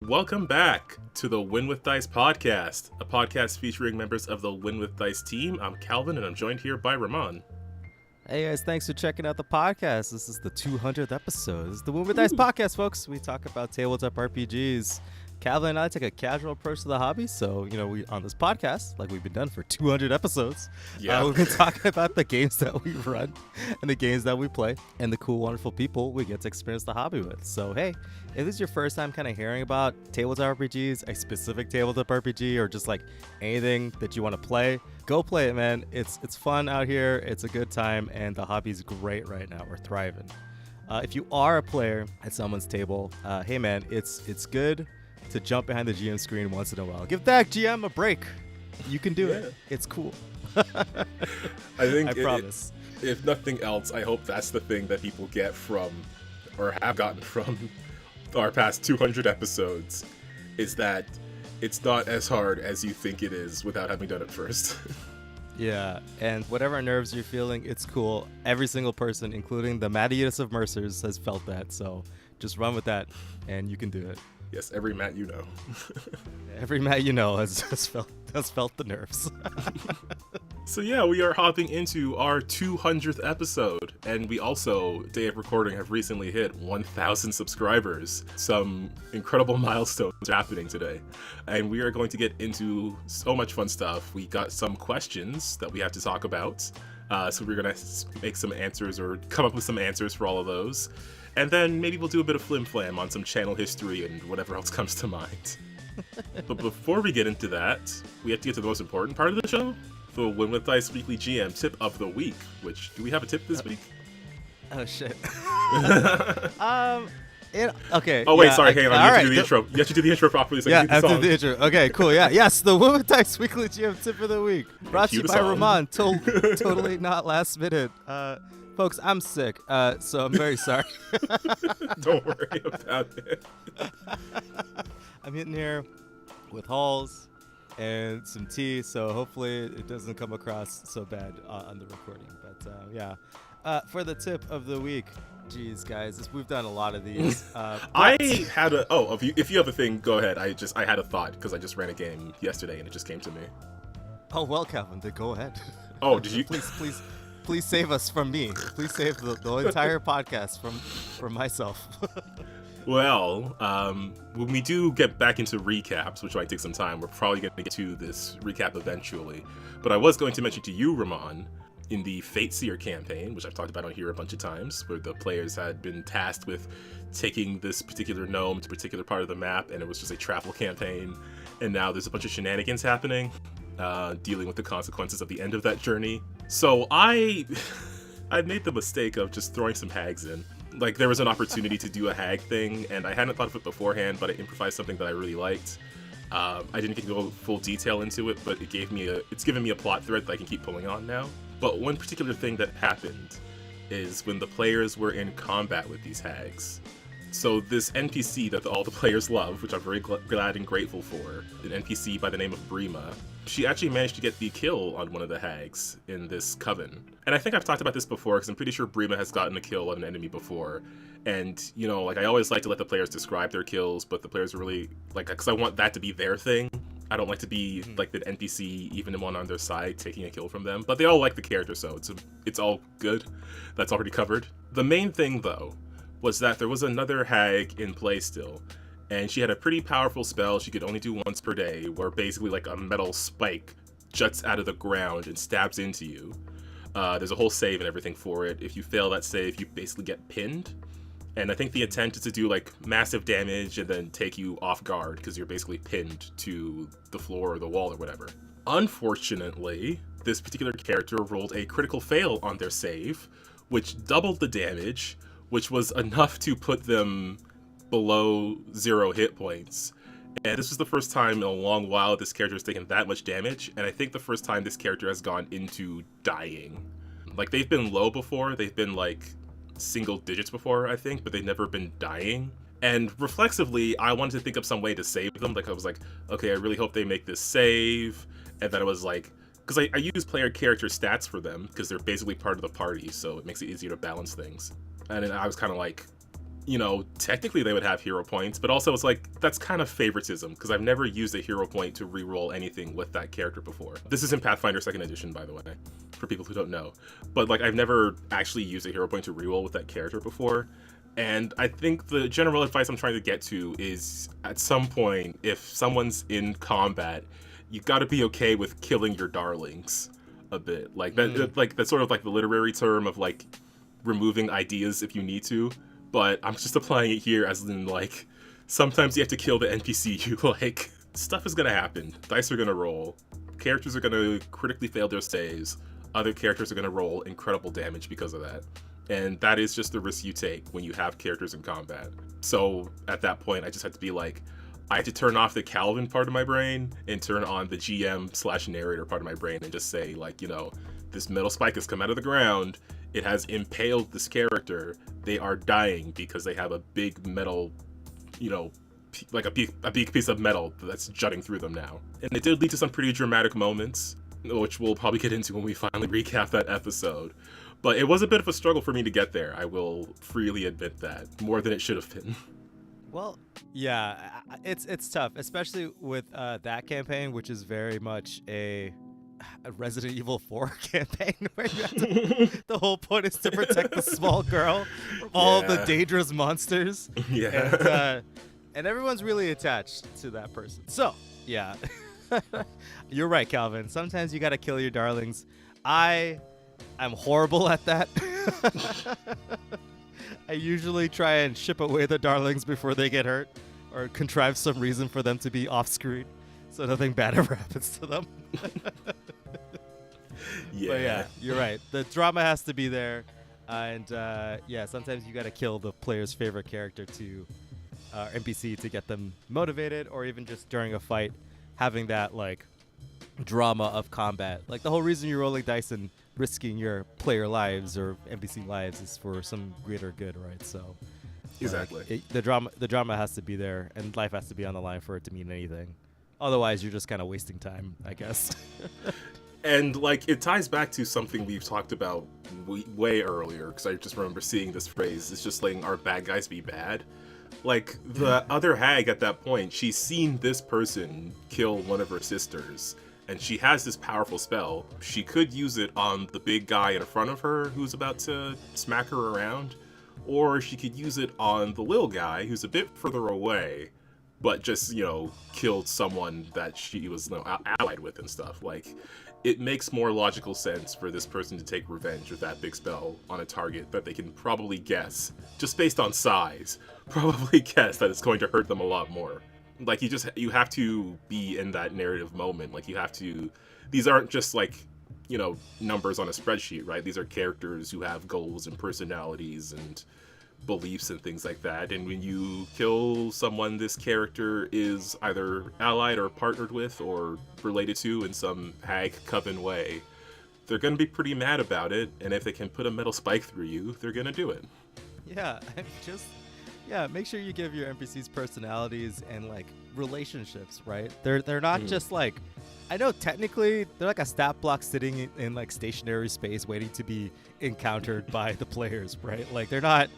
Welcome back to the Win with Dice podcast, a podcast featuring members of the Win with Dice team. I'm Calvin, and I'm joined here by Ramon. Hey guys, thanks for checking out the podcast. This is the 200th episode. This is the Win with Dice podcast, folks. We talk about tabletop RPGs. Calvin and I take a casual approach to the hobby, so we on this podcast, like we've been done for 200 episodes, we've been talking about the games that we run and the games that we play and the cool, wonderful people we get to experience the hobby with. So hey, if this is your first time kind of hearing about tabletop RPGs, a specific tabletop RPG, or just like anything that you want to play, go play it, man. It's fun out here. It's a good time, and the hobby's great right now. We're thriving. If you are a player at someone's table, hey man, it's good to jump behind the GM screen once in a while. Give that GM a break. You can do it. It's cool. I promise. If nothing else, I hope that's the thing that people get from, or have gotten from, our past 200 episodes, is that it's not as hard as you think it is without having done it first. Yeah, and whatever nerves you're feeling, it's cool. Every single person, including the Mattias of Mercers, has felt that. So just run with that, and you can do it. Yes, every Matt you know. Every Matt you know has felt the nerves. So yeah, we are hopping into our 200th episode, and we also, day of recording, have recently hit 1,000 subscribers. Some incredible milestones are happening today, and we are going to get into so much fun stuff. We got some questions that we have to talk about, so we're going to make some answers or come up with some answers for all of those. And then maybe we'll do a bit of flim-flam on some channel history and whatever else comes to mind. But before we get into that, we have to get to the most important part of the show, the Win with Dice Weekly GM Tip of the Week. Which, do we have a tip this week? Oh, shit. Okay. Oh, wait, sorry, hang on. You have to do the intro. You have to do the intro properly so I can do the song. After the intro. Okay, cool. Yeah, yes, the Win with Dice Weekly GM Tip of the Week. Brought to you by Ramon. Totally not last minute. Folks, I'm sick, so I'm very sorry. Don't worry about it. I'm hitting here with Halls and some tea, so hopefully it doesn't come across so bad on the recording. But for the tip of the week, geez, guys, we've done a lot of these. I had a if you have a thing, go ahead. I had a thought because I just ran a game yesterday and it just came to me. Oh well, Calvin, then go ahead. Oh, did you? Please save us from me. Please save the entire podcast from myself. Well, when we do get back into recaps, which might take some time, we're probably going to get to this recap eventually. But I was going to mention to you, Ramon, in the Fateseer campaign, which I've talked about on here a bunch of times, where the players had been tasked with taking this particular gnome to a particular part of the map, and it was just a travel campaign. And now there's a bunch of shenanigans happening, dealing with the consequences of the end of that journey. So I made the mistake of just throwing some hags in. Like, there was an opportunity to do a hag thing, and I hadn't thought of it beforehand, but I improvised something that I really liked. I didn't get to go full detail into it, but it's given me a plot thread that I can keep pulling on now. But one particular thing that happened is when the players were in combat with these hags. So this NPC that all the players love, which I'm very glad and grateful for, an NPC by the name of Brima, she actually managed to get the kill on one of the hags in this coven. And I think I've talked about this before, because I'm pretty sure Brima has gotten a kill on an enemy before. And, I always like to let the players describe their kills, but the players are really, because I want that to be their thing. I don't like to be, like, the NPC, even the one on their side, taking a kill from them. But they all like the character, so it's all good. That's already covered. The main thing, though, was that there was another hag in play still, and she had a pretty powerful spell she could only do once per day, where basically like a metal spike juts out of the ground and stabs into you. There's a whole save and everything for it. If you fail that save, you basically get pinned, and I think the intent is to do like massive damage and then take you off guard because you're basically pinned to the floor or the wall or whatever. Unfortunately, this particular character rolled a critical fail on their save, which doubled the damage, which was enough to put them below 0 hit points. And this was the first time in a long while this character has taken that much damage, and I think the first time this character has gone into dying. Like, they've been low before, they've been like single digits before, I think, but they've never been dying. And reflexively, I wanted to think of some way to save them. Like, I was like, okay, I really hope they make this save. And then I was like, because I use player character stats for them, because they're basically part of the party, so it makes it easier to balance things. And then I was kind of like, technically they would have hero points, but also it's like, that's kind of favoritism, because I've never used a hero point to reroll anything with that character before. This is in Pathfinder 2nd Edition, by the way, for people who don't know. But like, I've never actually used a hero point to reroll with that character before. And I think the general advice I'm trying to get to is, at some point, if someone's in combat, you got to be okay with killing your darlings a bit. Like that, like that's sort of like the literary term of like removing ideas if you need to. But I'm just applying it here as in like, sometimes you have to kill the NPC you like. Stuff is gonna happen. Dice are gonna roll. Characters are gonna critically fail their saves. Other characters are gonna roll incredible damage because of that. And that is just the risk you take when you have characters in combat. So at that point, I just had to be like, I had to turn off the Calvin part of my brain and turn on the GM/narrator part of my brain and just say, like, this metal spike has come out of the ground. It has impaled this character. They are dying because they have a big metal, like a big piece of metal that's jutting through them now. And it did lead to some pretty dramatic moments, which we'll probably get into when we finally recap that episode. But it was a bit of a struggle for me to get there. I will freely admit that, more than it should have been. Well, yeah, it's tough, especially with that campaign, which is very much a Resident Evil 4 campaign, where you have to, the whole point is to protect the small girl from all of the dangerous monsters. Yeah. And everyone's really attached to that person. So, yeah, you're right, Calvin. Sometimes you got to kill your darlings. I'm horrible at that. I usually try and ship away the darlings before they get hurt, or contrive some reason for them to be off screen so nothing bad ever happens to them. Yeah. But yeah, you're right. The drama has to be there. And sometimes you got to kill the player's favorite character to NPC to get them motivated, or even just during a fight, having that like drama of combat. Like the whole reason you're rolling dice and risking your player lives or NPC lives is for some greater good, right? So exactly, the drama has to be there, and life has to be on the line for it to mean anything. Otherwise, you're just kind of wasting time, I guess. And like, it ties back to something we've talked about way earlier, because I just remember seeing this phrase. It's just letting our bad guys be bad. Like, the other hag at that point, she's seen this person kill one of her sisters, and she has this powerful spell. She could use it on the big guy in front of her who's about to smack her around, or she could use it on the little guy who's a bit further away, but just, killed someone that she was allied with and stuff. Like, it makes more logical sense for this person to take revenge with that big spell on a target that they can probably guess, just based on size, probably guess that it's going to hurt them a lot more. Like, you have to be in that narrative moment. Like, these aren't just like, numbers on a spreadsheet, right? These are characters who have goals and personalities and beliefs and things like that. And when you kill someone this character is either allied or partnered with or related to in some hag coven way, they're going to be pretty mad about it. And if they can put a metal spike through you, they're going to do it. Yeah, make sure you give your NPCs personalities and like relationships, right? They're not just like, I know technically they're like a stat block sitting in like stationary space waiting to be encountered by the players, right? Like they're not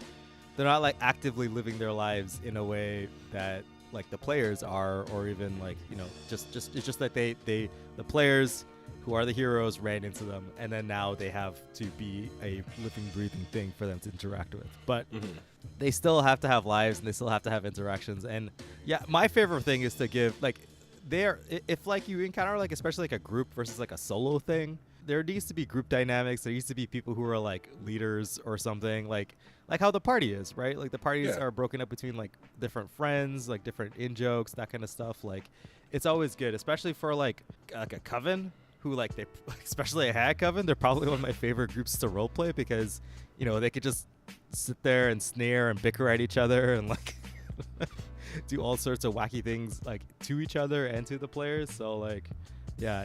like actively living their lives in a way that like the players are, or even like, it's just that the players who are the heroes ran into them, and then now they have to be a living, breathing thing for them to interact with. But they still have to have lives, and they still have to have interactions. And yeah, my favorite thing is to give like, if like you encounter like especially like a group versus like a solo thing, there needs to be group dynamics. There needs to be people who are like leaders or something, like how the party is, right? Like the parties are broken up between like different friends, like different in-jokes, that kind of stuff. Like it's always good, especially for like a coven who like they, especially a hag coven. They're probably one of my favorite groups to roleplay because, they could just sit there and snare and bicker at each other and like do all sorts of wacky things like to each other and to the players. So like, yeah,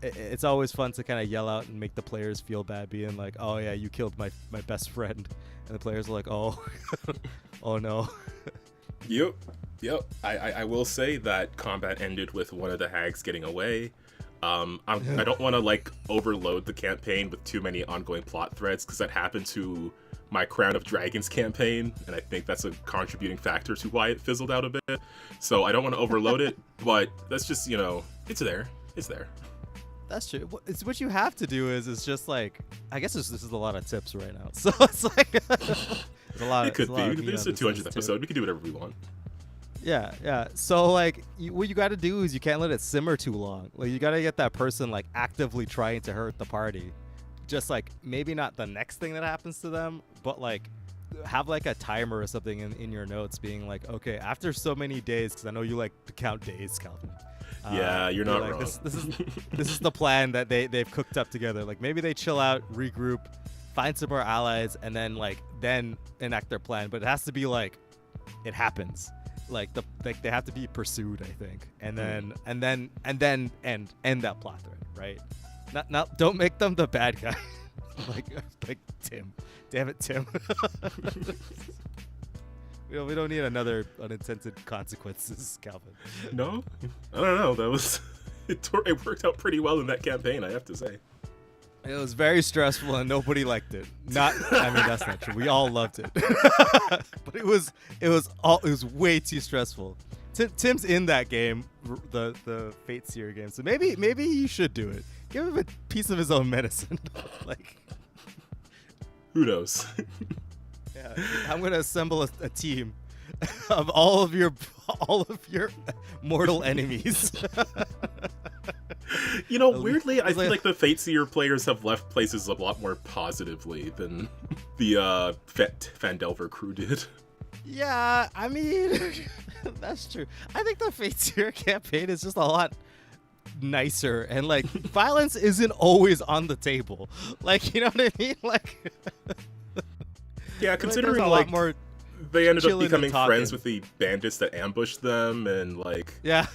it's always fun to kind of yell out and make the players feel bad, being like, oh yeah, you killed my best friend, and the players are like, oh oh no. Yep. I will say that combat ended with one of the hags getting away. I don't want to like overload the campaign with too many ongoing plot threads, because that happened to my Crown of Dragons campaign, and I think that's a contributing factor to why it fizzled out a bit. So I don't want to overload it, but that's just, it's there. It's there. That's true. It's what you have to do is just like, I guess this is a lot of tips right now. So it's like there's a lot. It could be. This is a 200th episode. Too. We can do whatever we want. Yeah. So like, what you got to do is you can't let it simmer too long. Like you got to get that person like actively trying to hurt the party. Just like maybe not the next thing that happens to them, but like have like a timer or something in your notes, being like, okay, after so many days, because I know you like to count days, Calvin. Yeah, you're not like, wrong. This is the plan that they've cooked up together. Like maybe they chill out, regroup, find some more allies, and then enact their plan. But it has to be like it happens. Like they have to be pursued, I think, and then end that plot thread, right? Not don't make them the bad guy, like Tim. Damn it, Tim. We don't need another unintended consequences, Calvin. No, I don't know. That was it worked out pretty well in that campaign, I have to say. It was very stressful and nobody liked it. That's not true. We all loved it, but it was way too stressful. Tim's in that game, the Fate Seer game, so maybe he should do it. Give him a piece of his own medicine. Like, who knows? Yeah, I'm gonna assemble a team of all of your mortal enemies. Weirdly, I feel like the Fateseer players have left places a lot more positively than the Fandelver crew did. Yeah, I mean, that's true. I think the Fateseer campaign is just a lot nicer, and like violence isn't always on the table. Like, you know what I mean? Like, yeah, considering like, like more they ended up becoming friends with the bandits that ambushed them, and like yeah.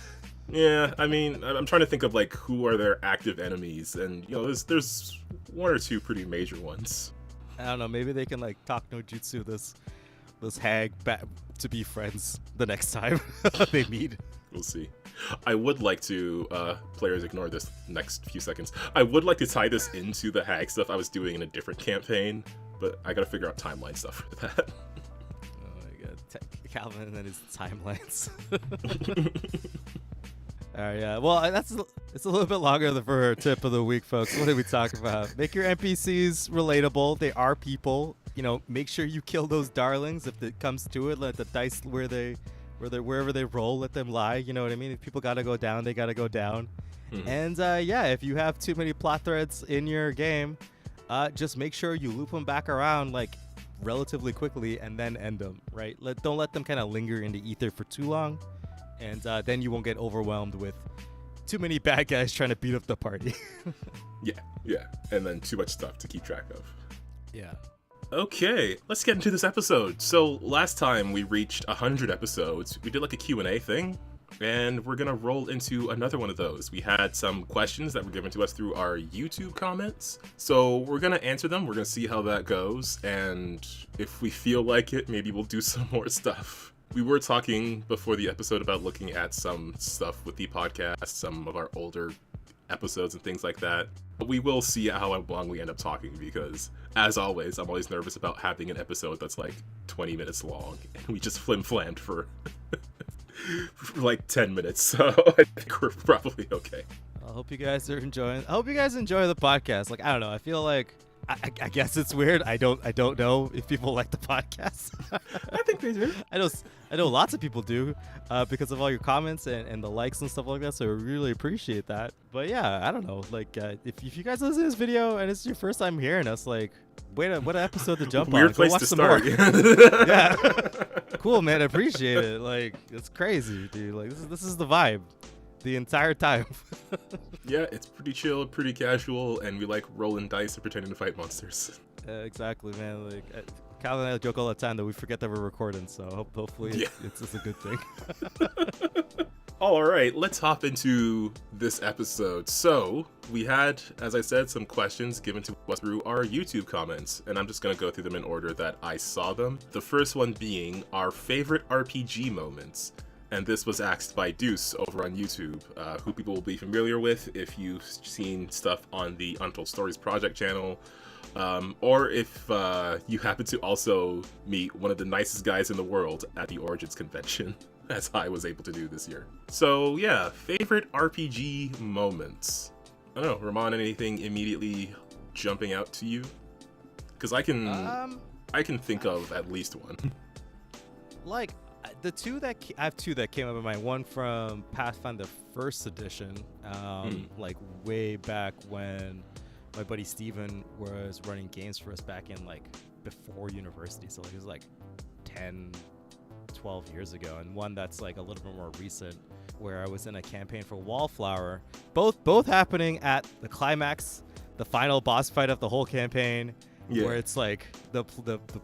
I mean, I'm trying to think of like who are their active enemies, and there's one or two pretty major ones. I don't know. Maybe they can like talk no jutsu this hag back to be friends the next time they meet. We'll see. I would like to, players ignore this next few seconds. I would like to tie this into the hag stuff I was doing in a different campaign, but I gotta figure out timeline stuff for that. Oh my god, Calvin and his timelines. All right, yeah. Well, it's a little bit longer for our tip of the week, folks. What did we talk about? Make your NPCs relatable. They are people. Make sure you kill those darlings if it comes to it. Let the dice wherever they roll, let them lie. You know what I mean? If people gotta go down, they gotta go down. Mm-hmm. And if you have too many plot threads in your game, just make sure you loop them back around like relatively quickly and then end them. Right? Don't let them kind of linger in the ether for too long. And then you won't get overwhelmed with too many bad guys trying to beat up the party. Yeah. And then too much stuff to keep track of. Yeah. Okay, let's get into this episode. So last time we reached 100 episodes, we did like a Q&A thing, and we're going to roll into another one of those. We had some questions that were given to us through our YouTube comments. So we're going to answer them. We're going to see how that goes. And if we feel like it, maybe we'll do some more stuff. We were talking before the episode about looking at some stuff with the podcast, some of our older episodes and things like that. But we will see how long we end up talking, because as always, I'm always nervous about having an episode that's like 20 minutes long and we just flim-flammed for like 10 minutes. So I think we're probably okay. I hope you guys enjoy the podcast. Like, I don't know. I feel like I guess it's weird. I don't know if people like the podcast. I think they do. I know lots of people do, because of all your comments and the likes and stuff like that. So we really appreciate that. But yeah, I don't know. Like, if you guys listen to this video and it's your first time hearing us, like, what an episode to jump on. Weird place to start. Yeah. Cool, man. I appreciate it. Like, it's crazy, dude. Like, this is the vibe the entire time. Yeah, it's pretty chill, pretty casual, and we like rolling dice and pretending to fight monsters. Exactly, man. Like, Calvin and I joke all the time that we forget that we're recording, so hopefully it's just a good thing. All right, let's hop into this episode. So we had, as I said, some questions given to us through our YouTube comments, and I'm just going to go through them in order that I saw them. The first one being our favorite RPG moments. And this was asked by Deuce over on YouTube, who people will be familiar with if you've seen stuff on the Untold Stories project channel. Or if you happen to also meet one of the nicest guys in the world at the Origins convention, as I was able to do this year. So yeah, favorite RPG moments. I don't know, Ramon, anything immediately jumping out to you? Because I can think of at least one. Like the two that I have two that came up in mind. One from Pathfinder First Edition, like way back when my buddy Steven was running games for us back in like before university, so it was like 10, 12 years ago. And one that's like a little bit more recent, where I was in a campaign for Wallflower, both happening at the climax, the final boss fight of the whole campaign, where it's like the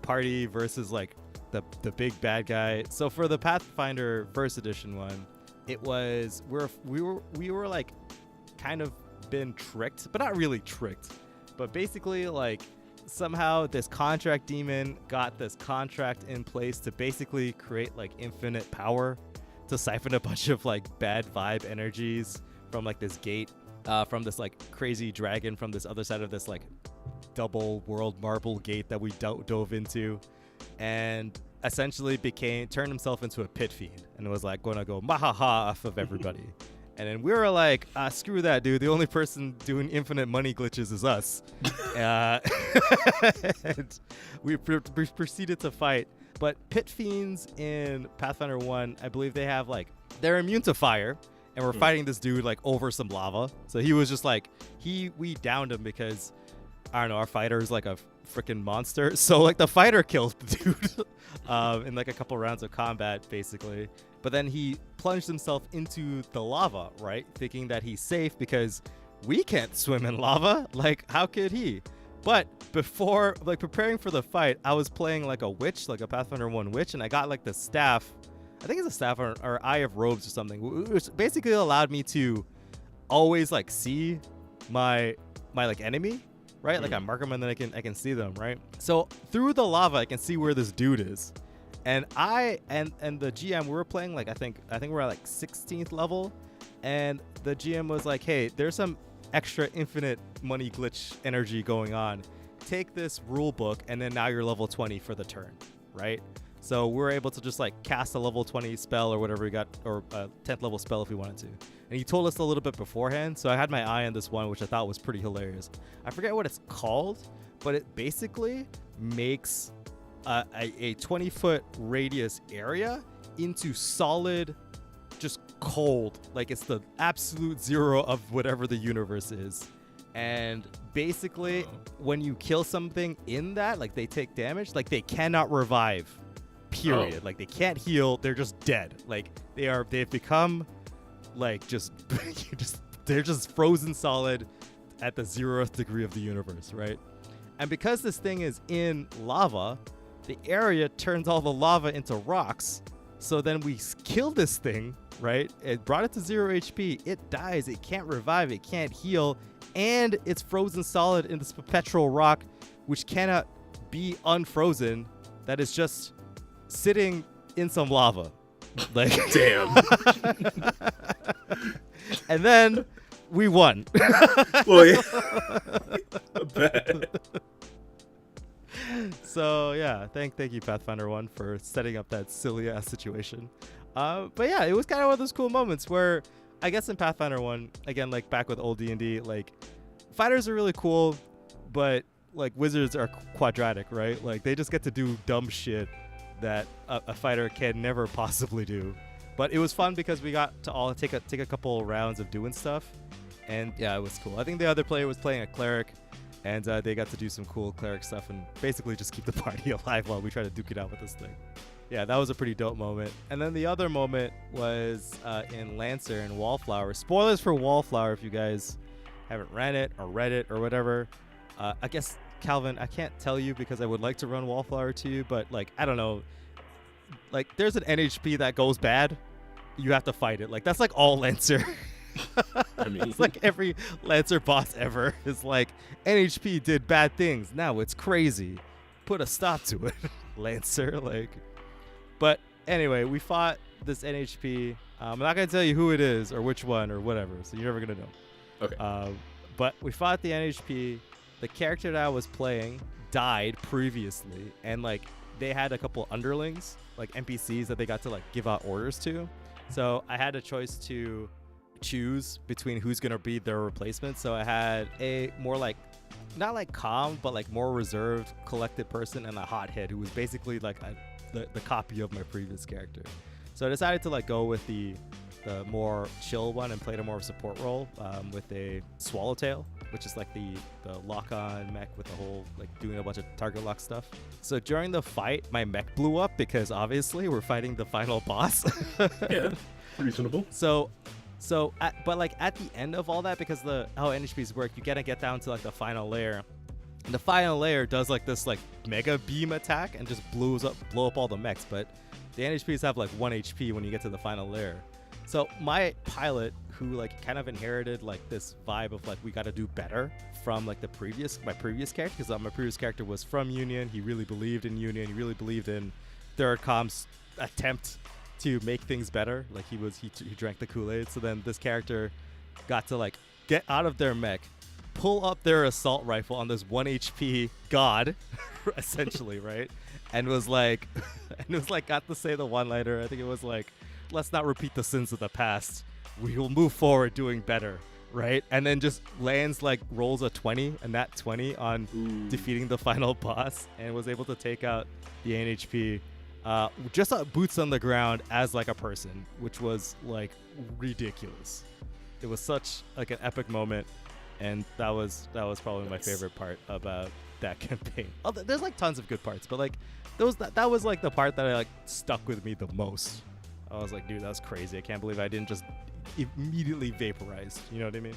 party versus like the big bad guy. So for the Pathfinder First Edition one, it was we were like kind of been tricked, but not really tricked, but basically like somehow this contract demon got this contract in place to basically create like infinite power to siphon a bunch of like bad vibe energies from like this gate, from this like crazy dragon from this other side of this like double world marble gate that we dove into, and essentially turned himself into a pit fiend and was like gonna go mahaha off of everybody. And then we were like, screw that, dude. The only person doing infinite money glitches is us. And we proceeded to fight. But pit fiends in Pathfinder 1, I believe they have like, they're immune to fire. And we're fighting this dude like over some lava. So he was just like, we downed him because, I don't know, our fighter is like a freaking monster. So like the fighter killed the dude in like a couple rounds of combat, basically. But then he plunged himself into the lava, right? Thinking that he's safe because we can't swim in lava. Like, how could he? But before, like, preparing for the fight, I was playing like a witch, like a Pathfinder 1 witch, and I got like the staff. I think it's a staff or Eye of Robes or something, which basically allowed me to always like see my like enemy, right? Like I mark them and then I can see them, right? So through the lava, I can see where this dude is. And and the GM, we were playing like I think we're at like 16th level, and the GM was like, hey, there's some extra infinite money glitch energy going on. Take this rule book, and then now you're level 20 for the turn, right? So we're able to just like cast a level 20 spell or whatever we got, or a 10th level spell if we wanted to. And he told us a little bit beforehand, so I had my eye on this one, which I thought was pretty hilarious. I forget what it's called, but it basically makes a 20-foot radius area into solid, just cold. Like it's the absolute zero of whatever the universe is. And basically, when you kill something in that, like they take damage, like they cannot revive. Period. Like they can't heal. They're just dead. Like they've become like they're just frozen solid at the 0th degree of the universe, right? And because this thing is in lava, the area turns all the lava into rocks. So then we kill this thing, right? It brought it to 0 HP. It dies. It can't revive. It can't heal. And it's frozen solid in this perpetual rock, which cannot be unfrozen. That is just sitting in some lava. Like, damn. And then we won. Well, yeah. Bad. So yeah, thank you Pathfinder 1 for setting up that silly ass situation. But yeah, it was kind of one of those cool moments where I guess in Pathfinder 1, again, like back with old D&D, like fighters are really cool, but like wizards are quadratic, right? Like they just get to do dumb shit that a fighter can never possibly do. But it was fun because we got to all take a couple rounds of doing stuff, and yeah, it was cool. I think the other player was playing a cleric, and they got to do some cool cleric stuff and basically just keep the party alive while we try to duke it out with this thing. Yeah, that was a pretty dope moment. And then the other moment was in Lancer and Wallflower. Spoilers for Wallflower if you guys haven't ran it or read it or whatever. I guess, Calvin, I can't tell you because I would like to run Wallflower to you, but like, I don't know. Like, there's an NHP that goes bad. You have to fight it. Like, that's like all Lancer. I mean, it's like every Lancer boss ever is like, NHP did bad things. Now it's crazy. Put a stop to it, Lancer. Like, but anyway, we fought this NHP. I'm not gonna tell you who it is or which one or whatever, so you're never gonna know. Okay. But we fought the NHP, the character that I was playing died previously, and like they had a couple underlings, like NPCs that they got to like give out orders to. So I had a choice to choose between who's gonna be their replacement. So I had a more like, not like calm, but like more reserved, collected person, and a hothead who was basically like the copy of my previous character. So I decided to like go with the more chill one and played a more support role with a Swallowtail, which is like the lock-on mech with the whole like doing a bunch of target lock stuff. So during the fight, my mech blew up because obviously we're fighting the final boss. Yeah, reasonable. But like at the end of all that, because how NHPs work, you gotta get down to like the final layer. And the final layer does like this like mega beam attack and just blow up all the mechs. But the NHPs have like 1 HP when you get to the final layer. So my pilot, who like kind of inherited like this vibe of like we got to do better from like my previous character, because my previous character was from Union. He really believed in Union. He really believed in Third Com's attempt to make things better. Like he drank the Kool-Aid. So then this character got to like get out of their mech, pull up their assault rifle on this 1 HP god, essentially, right? And was like got to say the one-liner. I think it was like, let's not repeat the sins of the past. We will move forward doing better, right? And then just rolls a 20, and that 20 on defeating the final boss, and was able to take out the NHP just boots on the ground as like a person, which was like ridiculous. It was such like an epic moment, and that was probably my favorite part about that campaign. There's like tons of good parts, but like that was like the part that I like stuck with me the most. I was like, dude, that was crazy. I can't believe I didn't just immediately vaporize. You know what I mean?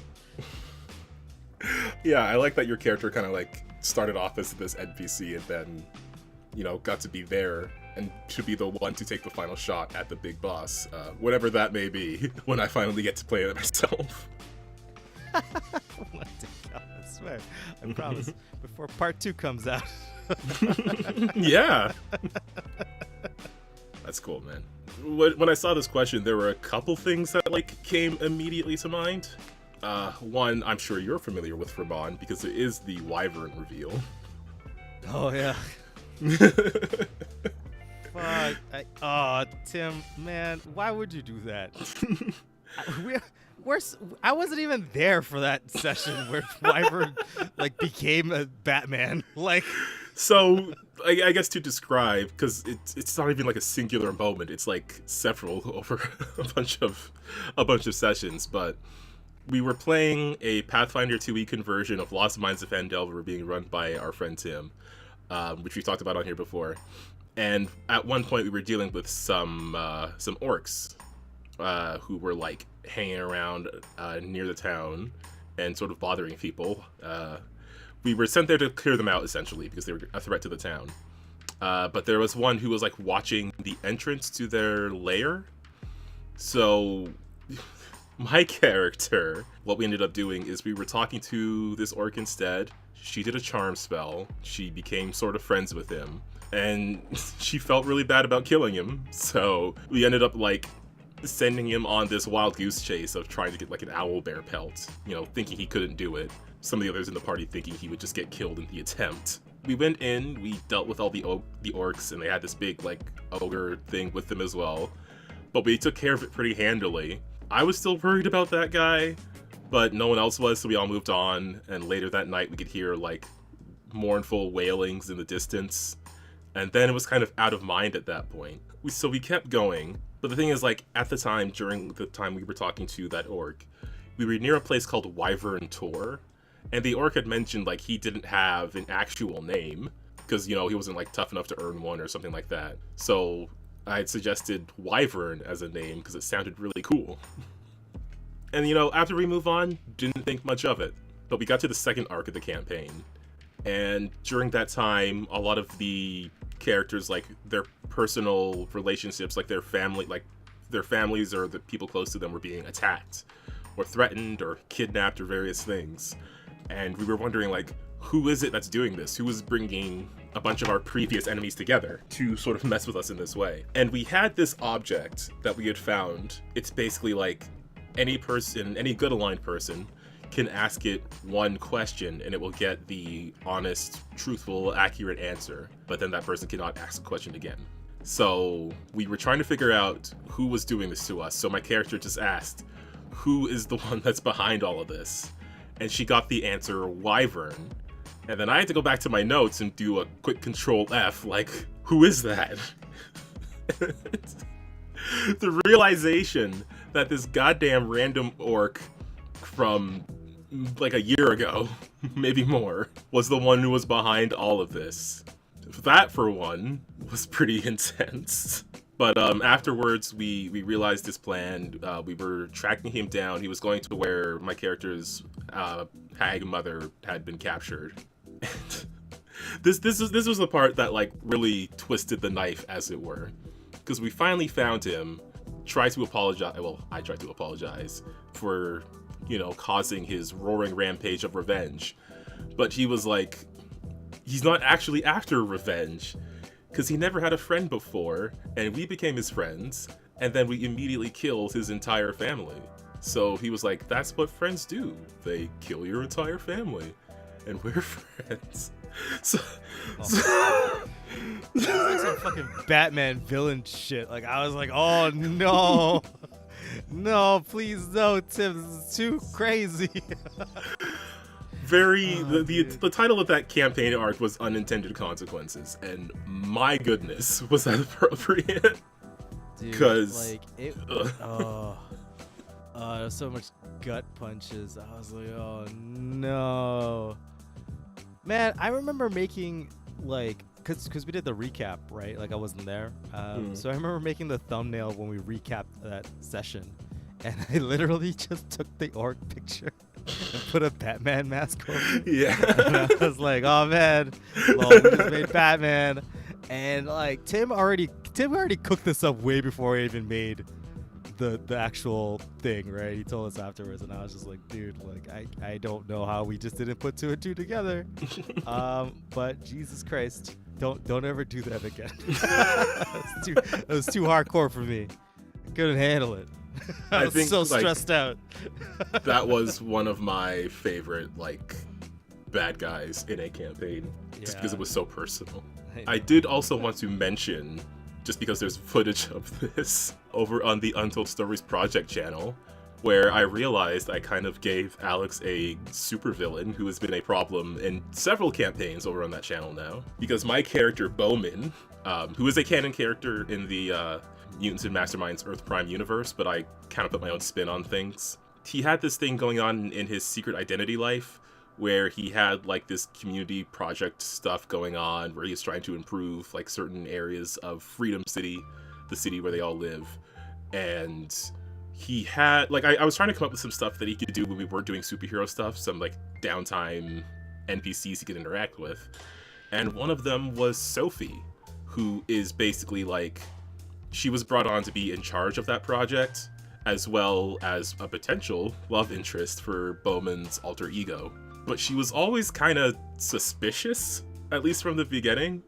Yeah, I like that your character kind of like started off as this NPC and then, you know, got to be there and to be the one to take the final shot at the big boss, whatever that may be, when I finally get to play it myself. Oh my God, I swear. I promise. Before part 2 comes out. Yeah. That's cool, man. When I saw this question, there were a couple things that like came immediately to mind. One, I'm sure you're familiar with Ramon because it is the Wyvern reveal. Oh yeah. Fuck. Tim, man, why would you do that? I wasn't even there for that session where Wyvern like became a Batman. Like, so I guess to describe, because it's not even like a singular moment. It's like several over a bunch of sessions. But we were playing a Pathfinder 2e conversion of Lost Mines of Phandelver being run by our friend Tim, which we talked about on here before. And at one point we were dealing with some orcs who were like hanging around near the town and sort of bothering people. We were sent there to clear them out, essentially, because they were a threat to the town. But there was one who was like watching the entrance to their lair. So my character, what we ended up doing is we were talking to this orc instead. She did a charm spell. She became sort of friends with him. And she felt really bad about killing him. So we ended up like sending him on this wild goose chase of trying to get like an owlbear pelt, you know, thinking he couldn't do it. Some of the others in the party thinking he would just get killed in the attempt. We went in, we dealt with all the orcs, and they had this big like ogre thing with them as well. But we took care of it pretty handily. I was still worried about that guy, but no one else was, so we all moved on. And later that night we could hear like mournful wailings in the distance. And then it was kind of out of mind at that point. So we kept going. But the thing is, like, at the time, during the time we were talking to that orc, we were near a place called Wyvern Tor. And the orc had mentioned, like, he didn't have an actual name. Because, you know, he wasn't, like, tough enough to earn one or something like that. So I had suggested Wyvern as a name because it sounded really cool. And, you know, after we move on, didn't think much of it. But we got to the second arc of the campaign. And during that time, a lot of the characters, like their personal relationships, like their families or the people close to them were being attacked or threatened or kidnapped or various things. And we were wondering, like, who is it that's doing this? Who is bringing a bunch of our previous enemies together to sort of mess with us in this way? And we had this object that we had found. It's basically like any person, any good aligned person can ask it one question and it will get the honest, truthful, accurate answer, but then that person cannot ask the question again. So we were trying to figure out who was doing this to us. So my character just asked, who is the one that's behind all of this? And she got the answer, Wyvern. And then I had to go back to my notes and do a quick Control F, like, who is that? The realization that this goddamn random orc from like a year ago, maybe more, was the one who was behind all of this. That, for one, was pretty intense. But afterwards, we realized his plan. We were tracking him down. He was going to where my character's hag mother had been captured. And this was the part that like really twisted the knife, as it were, because we finally found him. Tried to apologize. Well, I tried to apologize for, causing his roaring rampage of revenge. But he was like, he's not actually after revenge, because he never had a friend before, and we became his friends, and then we immediately killed his entire family. So he was like, that's what friends do. They kill your entire family, and we're friends. So It's like some fucking Batman villain shit. Like, I was like, oh no. No, please no, Tim. This is too crazy. The title of that campaign arc was Unintended Consequences, and my goodness, was that appropriate? Because there's so much gut punches. I was like, oh no. Man, I remember making, like, because we did the recap, right? Like, I wasn't there. So I remember making the thumbnail when we recapped that session. And I literally just took the orc picture and put a Batman mask over it. Yeah. And I was like, oh, man. Well, we just made Batman. And, like, Tim already cooked this up way before I even made the actual thing, right? He told us afterwards, and I was just like, dude, like, I don't know how we just didn't put two and two together. But Jesus Christ, don't ever do that again. It was too hardcore for me. I couldn't handle it. I was so stressed out. That was one of my favorite, like, bad guys in a campaign, just because it was so personal. I did also want to mention, just because there's footage of this over on the Untold Stories Project channel, where I realized I kind of gave Alex a supervillain who has been a problem in several campaigns over on that channel now. Because my character, Bowman, who is a canon character in the Mutants and Masterminds Earth Prime universe, but I kind of put my own spin on things. He had this thing going on in his secret identity life, where he had like this community project stuff going on where he was trying to improve like certain areas of Freedom City, the city where they all live. And he had like, I was trying to come up with some stuff that he could do when we weren't doing superhero stuff, some like downtime NPCs he could interact with. And one of them was Sophie, who is basically like, she was brought on to be in charge of that project, as well as a potential love interest for Bowman's alter ego. But she was always kind of suspicious, at least from the beginning.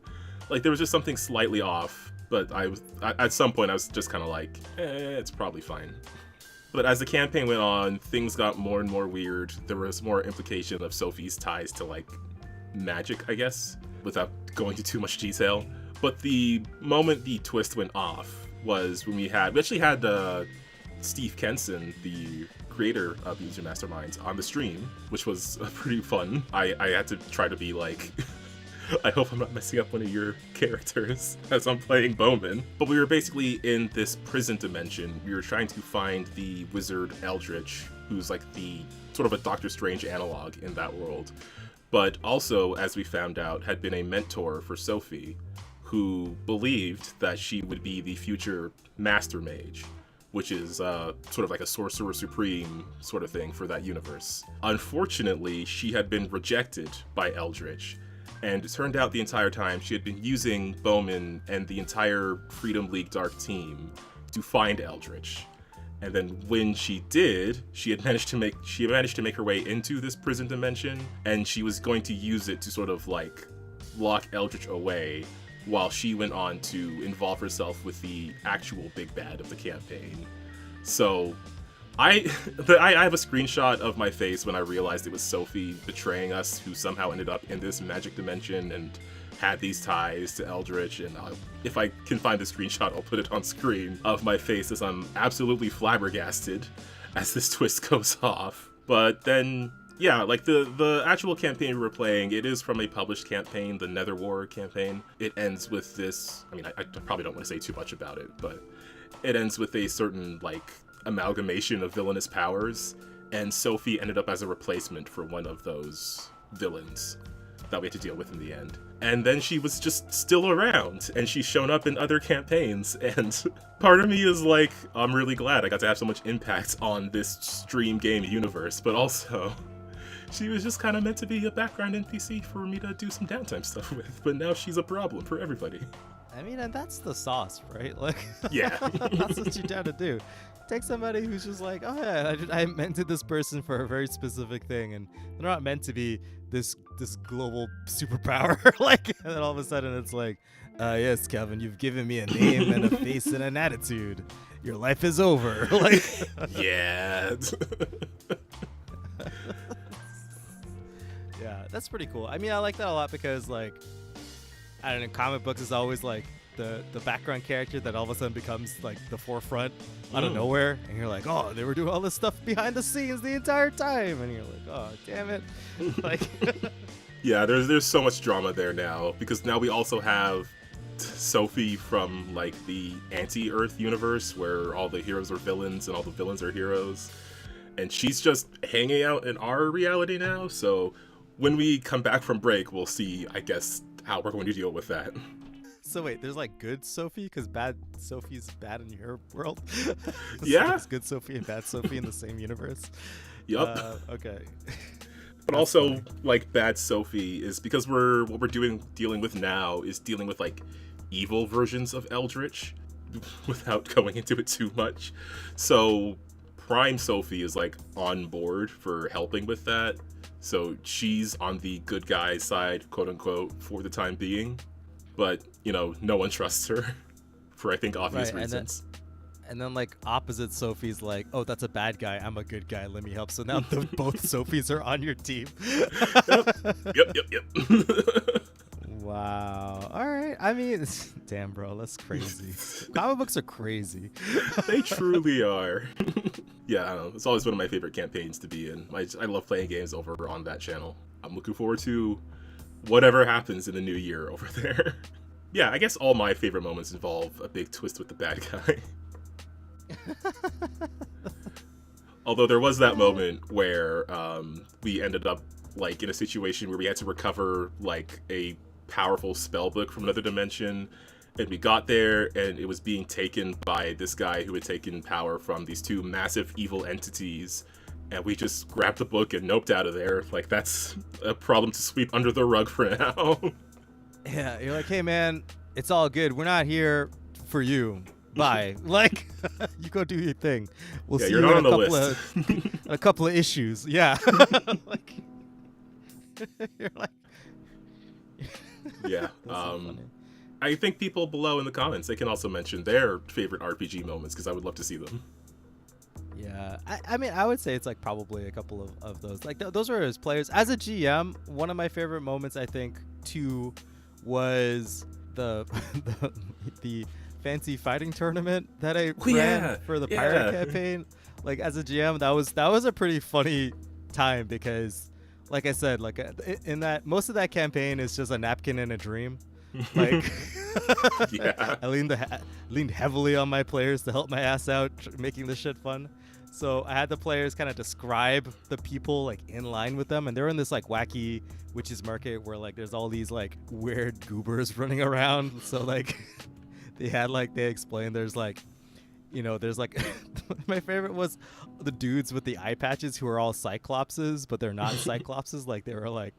Like, there was just something slightly off, but at some point I was just kind of like, it's probably fine. But as the campaign went on, things got more and more weird. There was more implication of Sophie's ties to, like, magic, I guess, without going into too much detail. But the moment the twist went off was when we actually had Steve Kenson, the creator of User Masterminds, on the stream, which was pretty fun. I had to try to be like, I hope I'm not messing up one of your characters as I'm playing Bowman. But we were basically in this prison dimension. We were trying to find the wizard Eldritch, who's like the sort of a Doctor Strange analog in that world. But also, as we found out, had been a mentor for Sophie, who believed that she would be the future Master Mage, which is sort of like a Sorcerer Supreme sort of thing for that universe. Unfortunately, she had been rejected by Eldritch, and it turned out the entire time she had been using Bowman and the entire Freedom League Dark team to find Eldritch. And then when she did, she had managed to make her way into this prison dimension, and she was going to use it to sort of like lock Eldritch away, while she went on to involve herself with the actual big bad of the campaign. So I have a screenshot of my face when I realized it was Sophie betraying us, who somehow ended up in this magic dimension and had these ties to Eldritch. And if I can find the screenshot, I'll put it on screen of my face as I'm absolutely flabbergasted as this twist goes off. But then, yeah, like the actual campaign we were playing, it is from a published campaign, the Nether War campaign. It ends with this, I mean, I probably don't want to say too much about it, but it ends with a certain, like, amalgamation of villainous powers, and Sophie ended up as a replacement for one of those villains that we had to deal with in the end. And then she was just still around, and she's shown up in other campaigns, and part of me is like, I'm really glad I got to have so much impact on this stream game universe, but also, she was just kind of meant to be a background NPC for me to do some downtime stuff with, but now she's a problem for everybody. I mean, and that's the sauce, right? Like, yeah. That's what you're down to do. Take somebody who's just like, oh yeah, I invented this person for a very specific thing, and they're not meant to be this global superpower. Like, and then all of a sudden it's like, yes, Kevin, you've given me a name and a face and an attitude. Your life is over. Like, yeah. Yeah, that's pretty cool. I mean, I like that a lot because, like, I don't know, comic books is always like the background character that all of a sudden becomes like the forefront out of nowhere, and you're like, oh, they were doing all this stuff behind the scenes the entire time, and you're like, oh, damn it. Like, yeah, there's so much drama there now, because now we also have Sophie from like the anti-Earth universe where all the heroes are villains and all the villains are heroes, and she's just hanging out in our reality now. So when we come back from break, we'll see, I guess, how we're going to deal with that. So wait, there's like good Sophie because bad Sophie's bad in your world? Yeah. There's good Sophie and bad Sophie in the same universe? Yup. Okay. But also, like, bad Sophie is because what we're dealing with now is dealing with like evil versions of Eldritch without going into it too much. So Prime Sophie is like on board for helping with that. So she's on the good guy side, quote unquote, for the time being. But, you know, no one trusts her for, I think, obvious reasons. And then, like, opposite Sophie's like, oh, that's a bad guy. I'm a good guy. Let me help. So now both Sophies are on your team. Yep. Wow. All right. I mean, damn, bro, that's crazy. Comic books are crazy. They truly are. Yeah, I don't know. It's always one of my favorite campaigns to be in. I love playing games over on that channel. I'm looking forward to whatever happens in the new year over there. Yeah, I guess all my favorite moments involve a big twist with the bad guy. Although there was that moment where we ended up like in a situation where we had to recover like a powerful spell book from another dimension, and we got there and it was being taken by this guy who had taken power from these two massive evil entities, and we just grabbed the book and noped out of there. Like, that's a problem to sweep under the rug for now. Yeah, you're like, hey man, it's all good. We're not here for you. Bye. Like, you go do your thing. We'll see you're you not in on the list. a couple of issues. Yeah. Like, you're like, yeah. I think people below in the comments, they can also mention their favorite RPG moments, because I would love to see them. Yeah, I mean, I would say it's like probably a couple of those. Like those are as players. As a GM, one of my favorite moments, I think, too, was the fancy fighting tournament that I ran for the pirate campaign. Like, as a GM, that was a pretty funny time because, like I said, like in that most of that campaign is just a napkin and a dream. Like, yeah. I leaned heavily on my players to help my ass out, making this shit fun. So I had the players kind of describe the people like in line with them, and they're in this like wacky witches market where like there's all these like weird goobers running around. So like they explained there's like, you know, there's like my favorite was the dudes with the eye patches who are all cyclopses, but they're not cyclopses. Like, they were like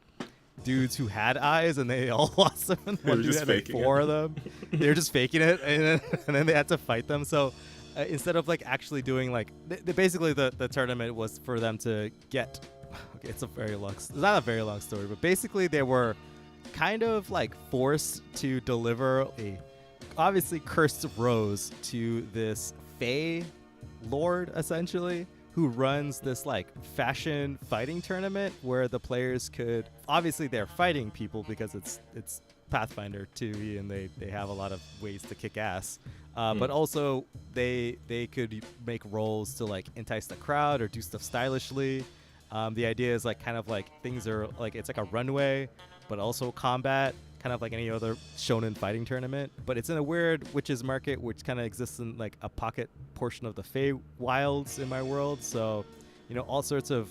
dudes who had eyes and they all lost them. And one dude had like 4 of them. They were just faking it, and then they had to fight them. So instead of like actually doing like basically the tournament was for them to get, okay, it's not a very long story, but basically they were kind of like forced to deliver a obviously cursed rose to this Fae lord, essentially, who runs this like fashion fighting tournament where the players could, obviously they're fighting people because it's Pathfinder 2e and they have a lot of ways to kick ass. But also they could make roles to like entice the crowd or do stuff stylishly. The idea is like kind of like things are like, it's like a runway, but also combat, kind of like any other shonen fighting tournament. But it's in a weird witches market, which kind of exists in like a pocket portion of the Fey wilds in my world. So, you know, all sorts of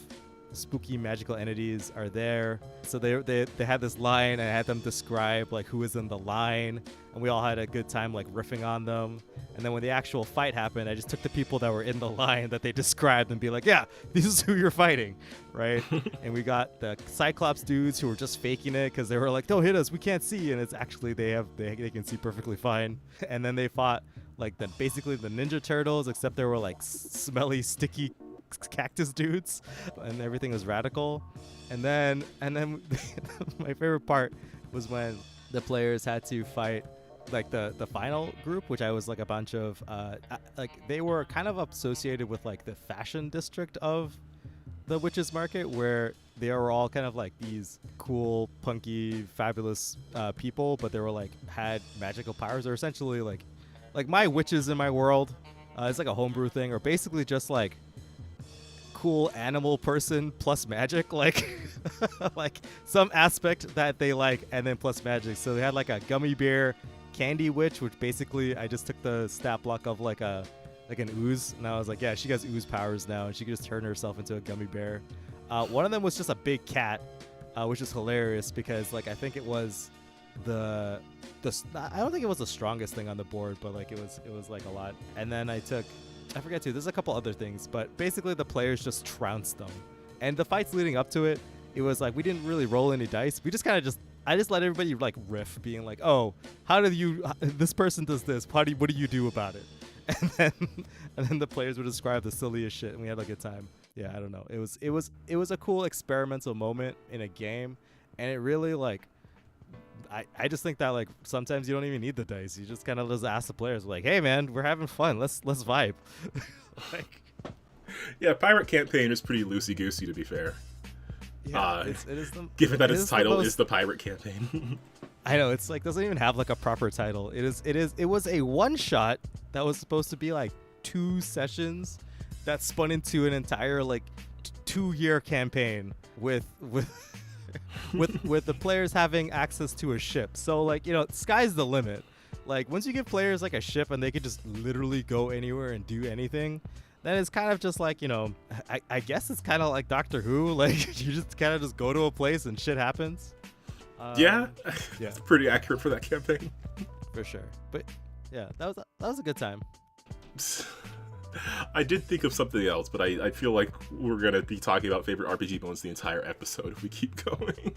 spooky magical entities are there. So they had this line, and I had them describe like who was in the line, and we all had a good time like riffing on them. And then when the actual fight happened, I just took the people that were in the line that they described and be like, yeah, this is who you're fighting, right? And we got the Cyclops dudes who were just faking it because they were like, don't hit us, we can't see, and it's actually they can see perfectly fine. And then they fought like basically the Ninja Turtles, except they were like smelly, sticky cactus dudes, and everything was radical. And then my favorite part was when the players had to fight like the final group, which I was like a bunch of like they were kind of associated with like the fashion district of the witches market, where they were all kind of like these cool, punky, fabulous people, but they were like had magical powers. They're essentially like my witches in my world. It's like a homebrew thing, or basically just like cool animal person plus magic, like like some aspect that they like, and then plus magic. So they had like a gummy bear candy witch, which basically I just took the stat block of like an ooze, and I was like, yeah, she has ooze powers now, and she could just turn herself into a gummy bear. One of them was just a big cat, which is hilarious because like I think it was the I don't think it was the strongest thing on the board, but like it was like a lot. And then I forget too, there's a couple other things, but basically the players just trounced them. And the fights leading up to it, it was like we didn't really roll any dice. We just kind of I just let everybody like riff, being like, oh, how do you, this person does this, what do you do about it? And then the players would describe the silliest shit, and we had a good time. Yeah, I don't know. It was a cool experimental moment in a game, and it really like, I just think that like sometimes you don't even need the dice. You just kind of just ask the players like, hey man, we're having fun. Let's vibe. Like, yeah, Pirate Campaign is pretty loosey goosey, to be fair. Yeah, given that its title is the Pirate Campaign. I know, it's like doesn't even have like a proper title. It was a one shot that was supposed to be like 2 sessions that spun into an entire like 2-year campaign with with the players having access to a ship. So like, you know, sky's the limit. Like once you give players like a ship and they could just literally go anywhere and do anything, then it's kind of just like, you know, I guess it's kind of like Doctor Who. Like you just kind of just go to a place and shit happens. Yeah, yeah, it's pretty accurate for that campaign. For sure. But yeah, that was a good time. I did think of something else, but I feel like we're going to be talking about favorite RPG moments the entire episode if we keep going.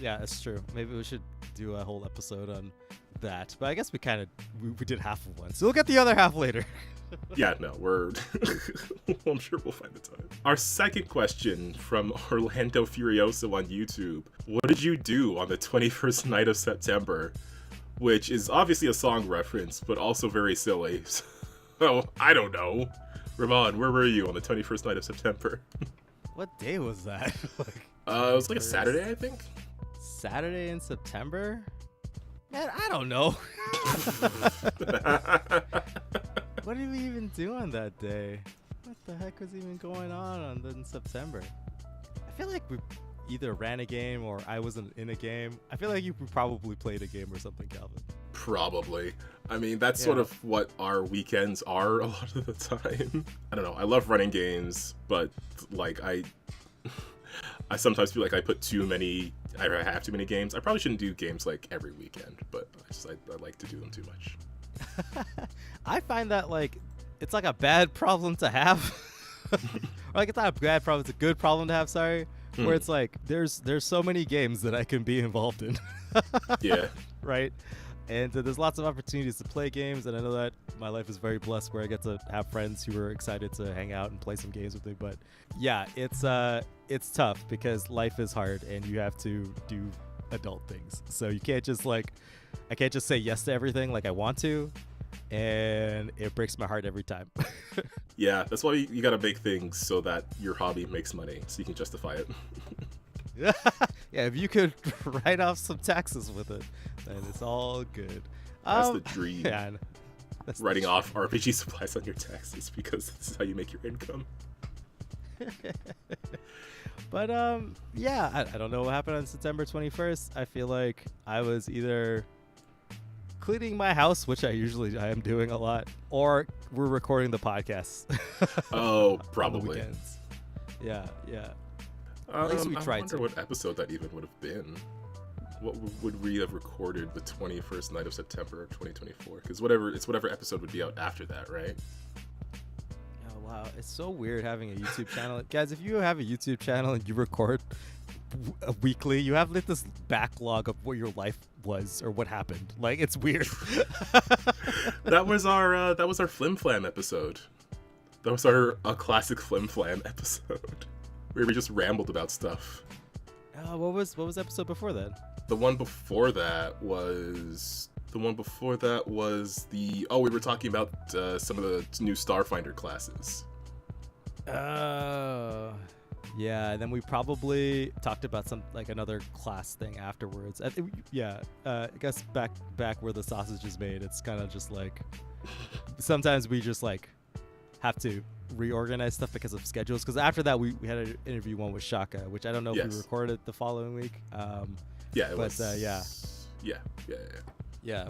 Yeah, it's true. Maybe we should do a whole episode on that. But I guess we did half of one. So we'll get the other half later. Yeah, no, I'm sure we'll find the time. Our second question from Orlando Furioso on YouTube. What did you do on the 21st night of September? Which is obviously a song reference, but also very silly. So, I don't know. Ramon, where were you on the 21st night of September? What day was that? It was like a Saturday, I think. Saturday in September? Man, I don't know. What did we even do on that day? What the heck was even going on in September? I feel like we either ran a game or I wasn't in a game. I feel like you probably played a game or something, Calvin. Probably. I mean, that's sort of what our weekends are a lot of the time. I don't know. I love running games, but like I sometimes feel like I have too many games. I probably shouldn't do games like every weekend, but I like to do them too much. I find that like it's like a bad problem to have. Like it's not a bad problem, it's a good problem to have, sorry. Where it's like there's so many games that I can be involved in. Yeah. Right? And there's lots of opportunities to play games, and I know that my life is very blessed where I get to have friends who are excited to hang out and play some games with me. But yeah, it's tough because life is hard and you have to do adult things. So you can't just I can't just say yes to everything like I want to. and it breaks my heart every time. Yeah, that's why you gotta make things so that your hobby makes money, so you can justify it. Yeah, if you could write off some taxes with it, then it's all good. That's the dream. Yeah, that's Writing off RPG supplies on your taxes, because this is how you make your income. But yeah, I don't know what happened on September 21st. I feel like I was either cleaning my house, which I am doing a lot, or we're recording the podcast. Oh, on the probably. weekends. Yeah. At least we tried I wonder to. what episode that even would have been. What would we have recorded the 21st night of September of 2024? Because whatever episode would be out after that, right? Oh wow, it's so weird having a YouTube channel. Guys, if you have a YouTube channel and you record weekly, you have like this backlog of what your life was or what happened. Like, it's weird. That was our Flim Flam episode. That was our classic Flim Flam episode where we just rambled about stuff. What was episode before that? The one before that was we were talking about some of the new Starfinder classes. Oh. Yeah, and then we probably talked about another class thing afterwards. I guess back where the sausage is made, it's kind of just like sometimes we just like have to reorganize stuff because of schedules. Because after that, we had an interview one with Shaka, which I don't know if we recorded the following week. Yeah,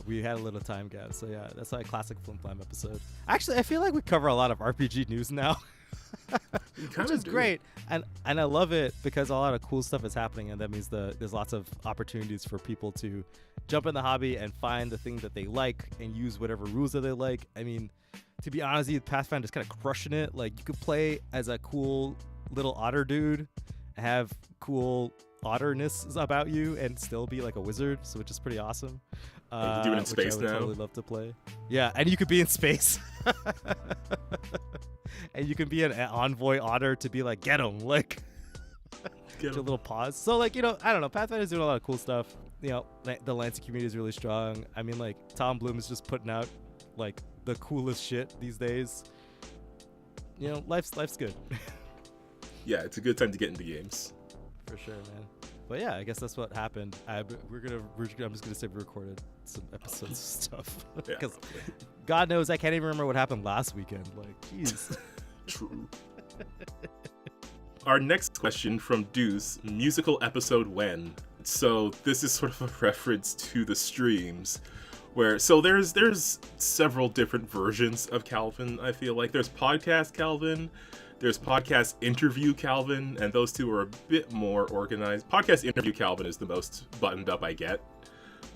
we had a little time gap. So yeah, that's like a classic Flim Flam episode. Actually, I feel like we cover a lot of RPG news now. Which is great, and I love it because a lot of cool stuff is happening, and that means there's lots of opportunities for people to jump in the hobby and find the thing that they like and use whatever rules that they like. I mean, to be honest with you, Pathfinder's kind of crushing it. Like, you could play as a cool little otter dude, have cool otterness about you, and still be like a wizard, so which is pretty awesome. You can do it in space now. I would totally love to play. Yeah, and you could be in space. And you can be an envoy otter to be like, get him, like, get a little pause. So, like, I don't know. Pathfinder's doing a lot of cool stuff. The Lancing community is really strong. I mean, like, Tom Bloom is just putting out, like, the coolest shit these days. Life's good. Yeah, it's a good time to get into games. For sure, man. But yeah, I guess that's what happened. I'm just gonna say we recorded some episodes of stuff because God knows I can't even remember what happened last weekend. Like, jeez. True. Our next question from Deuce: musical episode when? So this is sort of a reference to the streams, where there's several different versions of Calvin. I feel like there's podcast Calvin. There's podcast interview Calvin, and those two are a bit more organized. Podcast interview Calvin is the most buttoned up I get.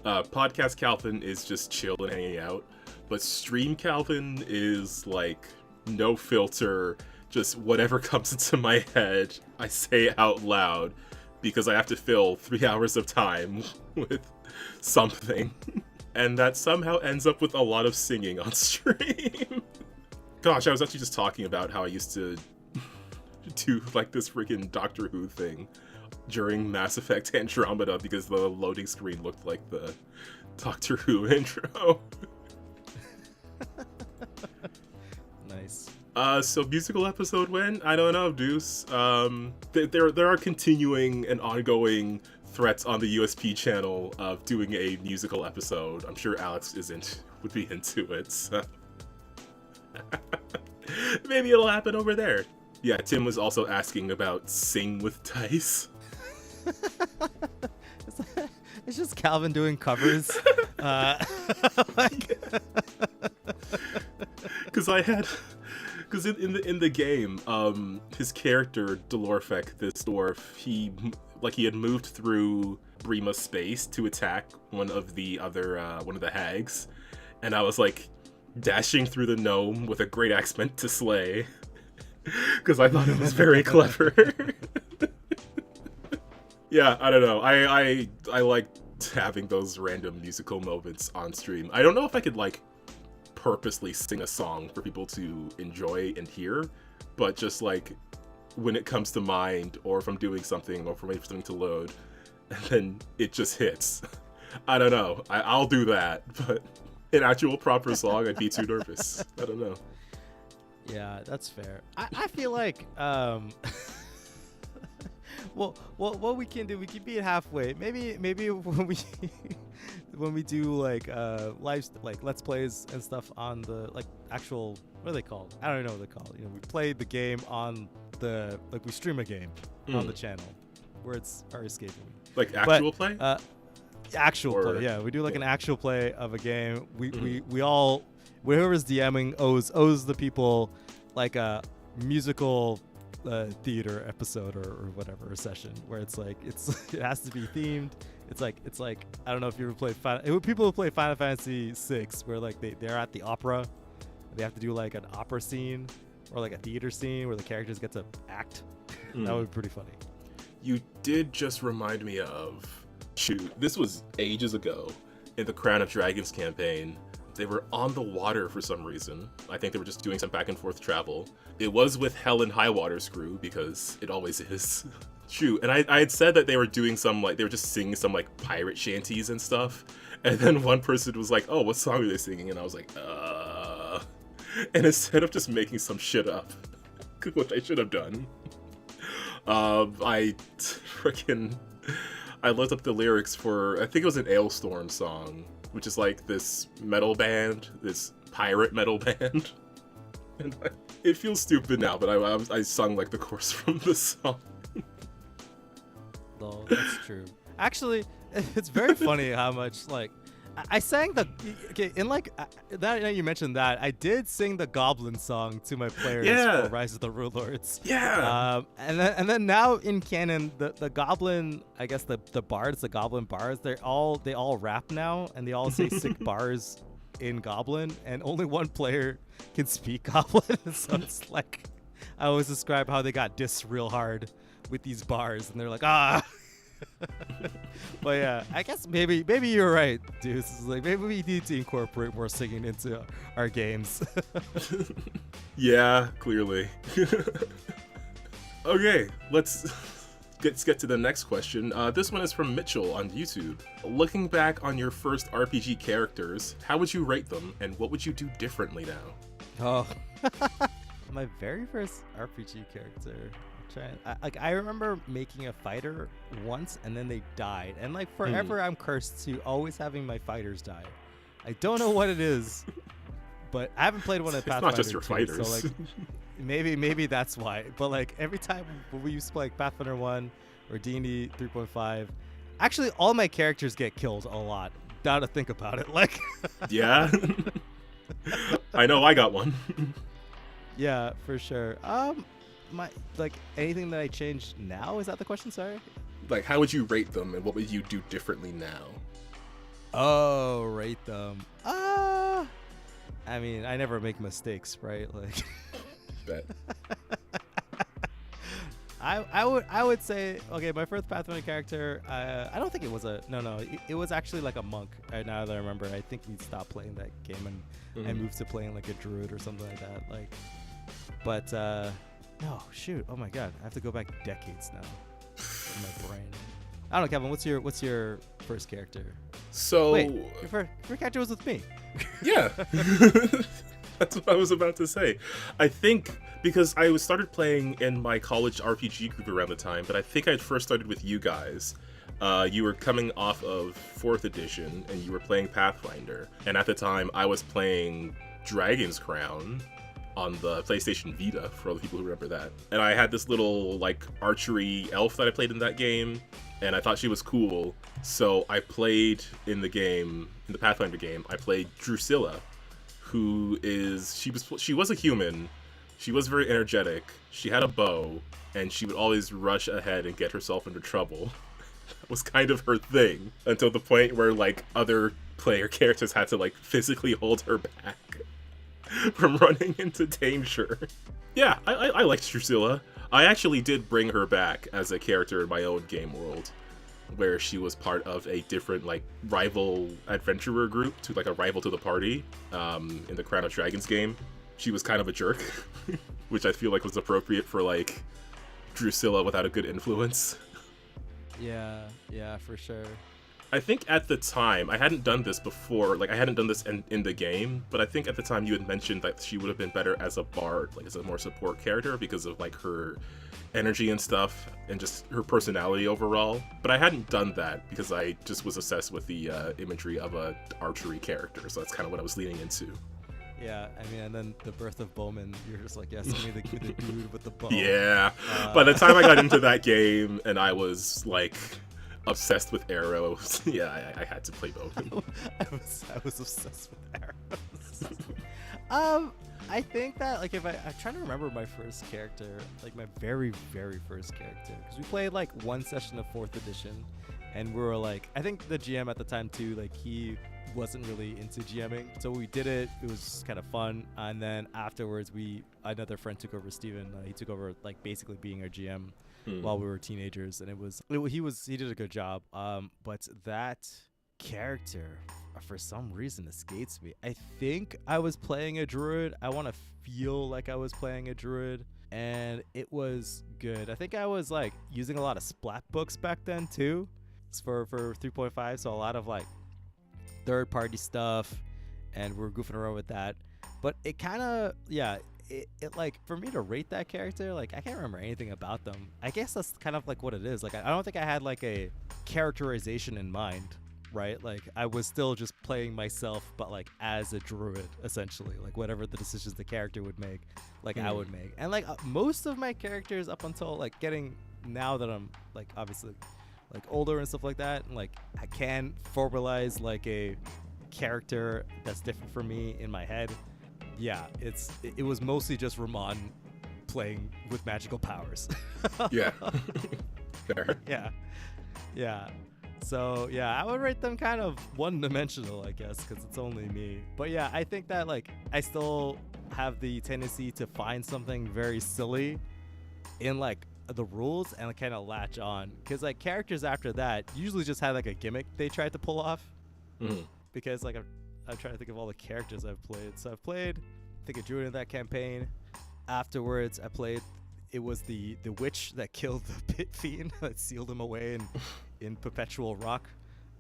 Podcast Calvin is just chill and hanging out. But stream Calvin is like no filter, just whatever comes into my head, I say out loud, because I have to fill 3 hours of time with something. And that somehow ends up with a lot of singing on stream. Gosh, I was actually just talking about how I used to do like this freaking Doctor Who thing during Mass Effect Andromeda because the loading screen looked like the Doctor Who intro. Nice. So musical episode when? I don't know, Deuce. There are continuing and ongoing threats on the USP channel of doing a musical episode. I'm sure Alex would be into it. So. Maybe it'll happen over there. Yeah, Tim was also asking about Sing with Dice. It's just Calvin doing covers. Because in the game, his character Delorfek, this dwarf, he had moved through Brima space to attack one of the hags, and I was like dashing through the gnome with a great axe meant to slay, because I thought it was very clever. Yeah, I don't know. I like having those random musical moments on stream. I don't know if I could like purposely sing a song for people to enjoy and hear, but just like when it comes to mind, or if I'm doing something, or if I'm waiting for something to load, and then it just hits. I don't know. I'll do that, but an actual proper song, I'd be too nervous. I don't know. Yeah, that's fair. I feel like well, what we can do, we can be halfway. Maybe when we when we do like let's plays and stuff on the like actual, what are they called? I don't know what they're called. You know, we play the game on the we stream a game on the channel. Words are escaping me. Like actual play? Actual play, yeah. We do like an actual play of a game. We all, whoever's DMing owes the people like a musical theater episode or whatever, a session where it's like it has to be themed. It's like I don't know if you ever played people who play Final Fantasy VI, where like they're at the opera, they have to do like an opera scene or like a theater scene where the characters get to act. That would be pretty funny. You did just remind me of, shoot, this was ages ago in the Crown of Dragons campaign. They were on the water for some reason. I think they were just doing some back and forth travel. It was with Hell and High Water's crew, because it always is. Shoot, and I had said that they were doing some, like, they were just singing some, like, pirate shanties and stuff. And then one person was like, oh, what song are they singing? And I was like, And instead of just making some shit up, which I should have done, I looked up the lyrics for, I think it was an Ailstorm song, which is like this metal band, this pirate metal band. And it feels stupid now, but I sung like the chorus from the song. No, that's true. Actually, it's very funny how much like I sang in like that you mentioned that I did sing the Goblin song to my players for Rise of the Rulelords. Yeah. And then now in canon, the Goblin, I guess the bards, the Goblin bards, they all rap now, and they all say sick bars in Goblin, and only one player can speak Goblin. So it's like I always describe how they got dissed real hard with these bars, and they're like, ah. But yeah, I guess maybe you're right, dude. This is like, maybe we need to incorporate more singing into our games. Yeah, clearly. Okay, let's get to the next question. This one is from Mitchell on YouTube. Looking back on your first RPG characters, how would you rate them, and what would you do differently now? Oh, my very first RPG character. I remember making a fighter once, and then they died, and like forever I'm cursed to always having my fighters die. I don't know what it is, but I haven't played one of Pathfinder. It's not just your fighters. So like maybe that's why. But like every time when we used to play like Pathfinder 1 or D&D 3.5, actually all my characters get killed a lot. Now to think about it, like yeah. I know I got one. Yeah, for sure. My like anything that I changed now, is that the question? Sorry. Like, how would you rate them, and what would you do differently now? Oh, rate them. I mean, I never make mistakes, right? Like, Bet. I would say, okay, my first Pathfinder character. I don't think it was it was actually like a monk. Now that I remember, I think we stopped playing that game and moved to playing like a druid or something like that. Like, but. No, shoot! Oh my God, I have to go back decades now in my brain. I don't know, Kevin. What's your first character? So wait, your first character was with me. Yeah, that's what I was about to say. I think because I started playing in my college RPG group around the time, but I think I first started with you guys. You were coming off of 4th edition, and you were playing Pathfinder. And at the time, I was playing Dragon's Crown on the PlayStation Vita, for all the people who remember that. And I had this little, like, archery elf that I played in that game, and I thought she was cool. So I played in the game, in the Pathfinder game, I played Drusilla, who is, she was a human. She was very energetic. She had a bow, and she would always rush ahead and get herself into trouble. That was kind of her thing, until the point where, like, other player characters had to, like, physically hold her back from running into danger. Yeah, I liked Drusilla. I actually did bring her back as a character in my own game world, where she was part of a different, like, rival adventurer group, to like a rival to the party in the Crown of Dragons game. She was kind of a jerk, which I feel like was appropriate for, like, Drusilla without a good influence. Yeah, for sure. I think at the time, I hadn't done this before, like I hadn't done this in the game, but I think at the time you had mentioned that she would have been better as a bard, like as a more support character because of like her energy and stuff and just her personality overall. But I hadn't done that because I just was obsessed with the imagery of a archery character, so that's kind of what I was leaning into. Yeah, I mean, and then the birth of Bowman, you're just like, yes, give me the dude with the bow. Yeah, by the time I got into that game and I was like obsessed with arrows, yeah, I had to play Bowman. I was obsessed with arrows. I think that like if I'm trying to remember my first character, like my very first character, because we played like one session of 4th edition, and we were like, I think the GM at the time too, like he wasn't really into GMing, so we did it. It was kind of fun, and then afterwards, another friend took over. Steven, he took over like basically being our GM while we were teenagers, and he did a good job. But that character, for some reason, escapes me. I think I was playing a druid. I want to feel like I was playing a druid, and it was good. I think I was like using a lot of splat books back then too, for 3.5. So a lot of like third-party stuff, and we're goofing around with that. But it kind of, yeah, it like, for me to rate that character, like, I can't remember anything about them. I guess that's kind of like what it is. Like, I don't think I had like a characterization in mind, right? Like, I was still just playing myself, but like as a druid, essentially. Like, whatever the decisions the character would make, like I would make. And like most of my characters up until like getting, now that I'm like obviously like older and stuff like that, and like I can formalize like a character that's different from me in my head. Yeah, it was mostly just Ramon playing with magical powers. Yeah. Fair. Yeah. So yeah, I would rate them kind of one-dimensional, I guess, because it's only me. But yeah, I think that like I still have the tendency to find something very silly in like the rules and kind of latch on, because like characters after that usually just had like a gimmick they tried to pull off. Because like I'm trying to think of all the characters I've played. So I've played, I think, a druid in that campaign. Afterwards I played, it was the witch that killed the pit fiend that sealed him away in perpetual rock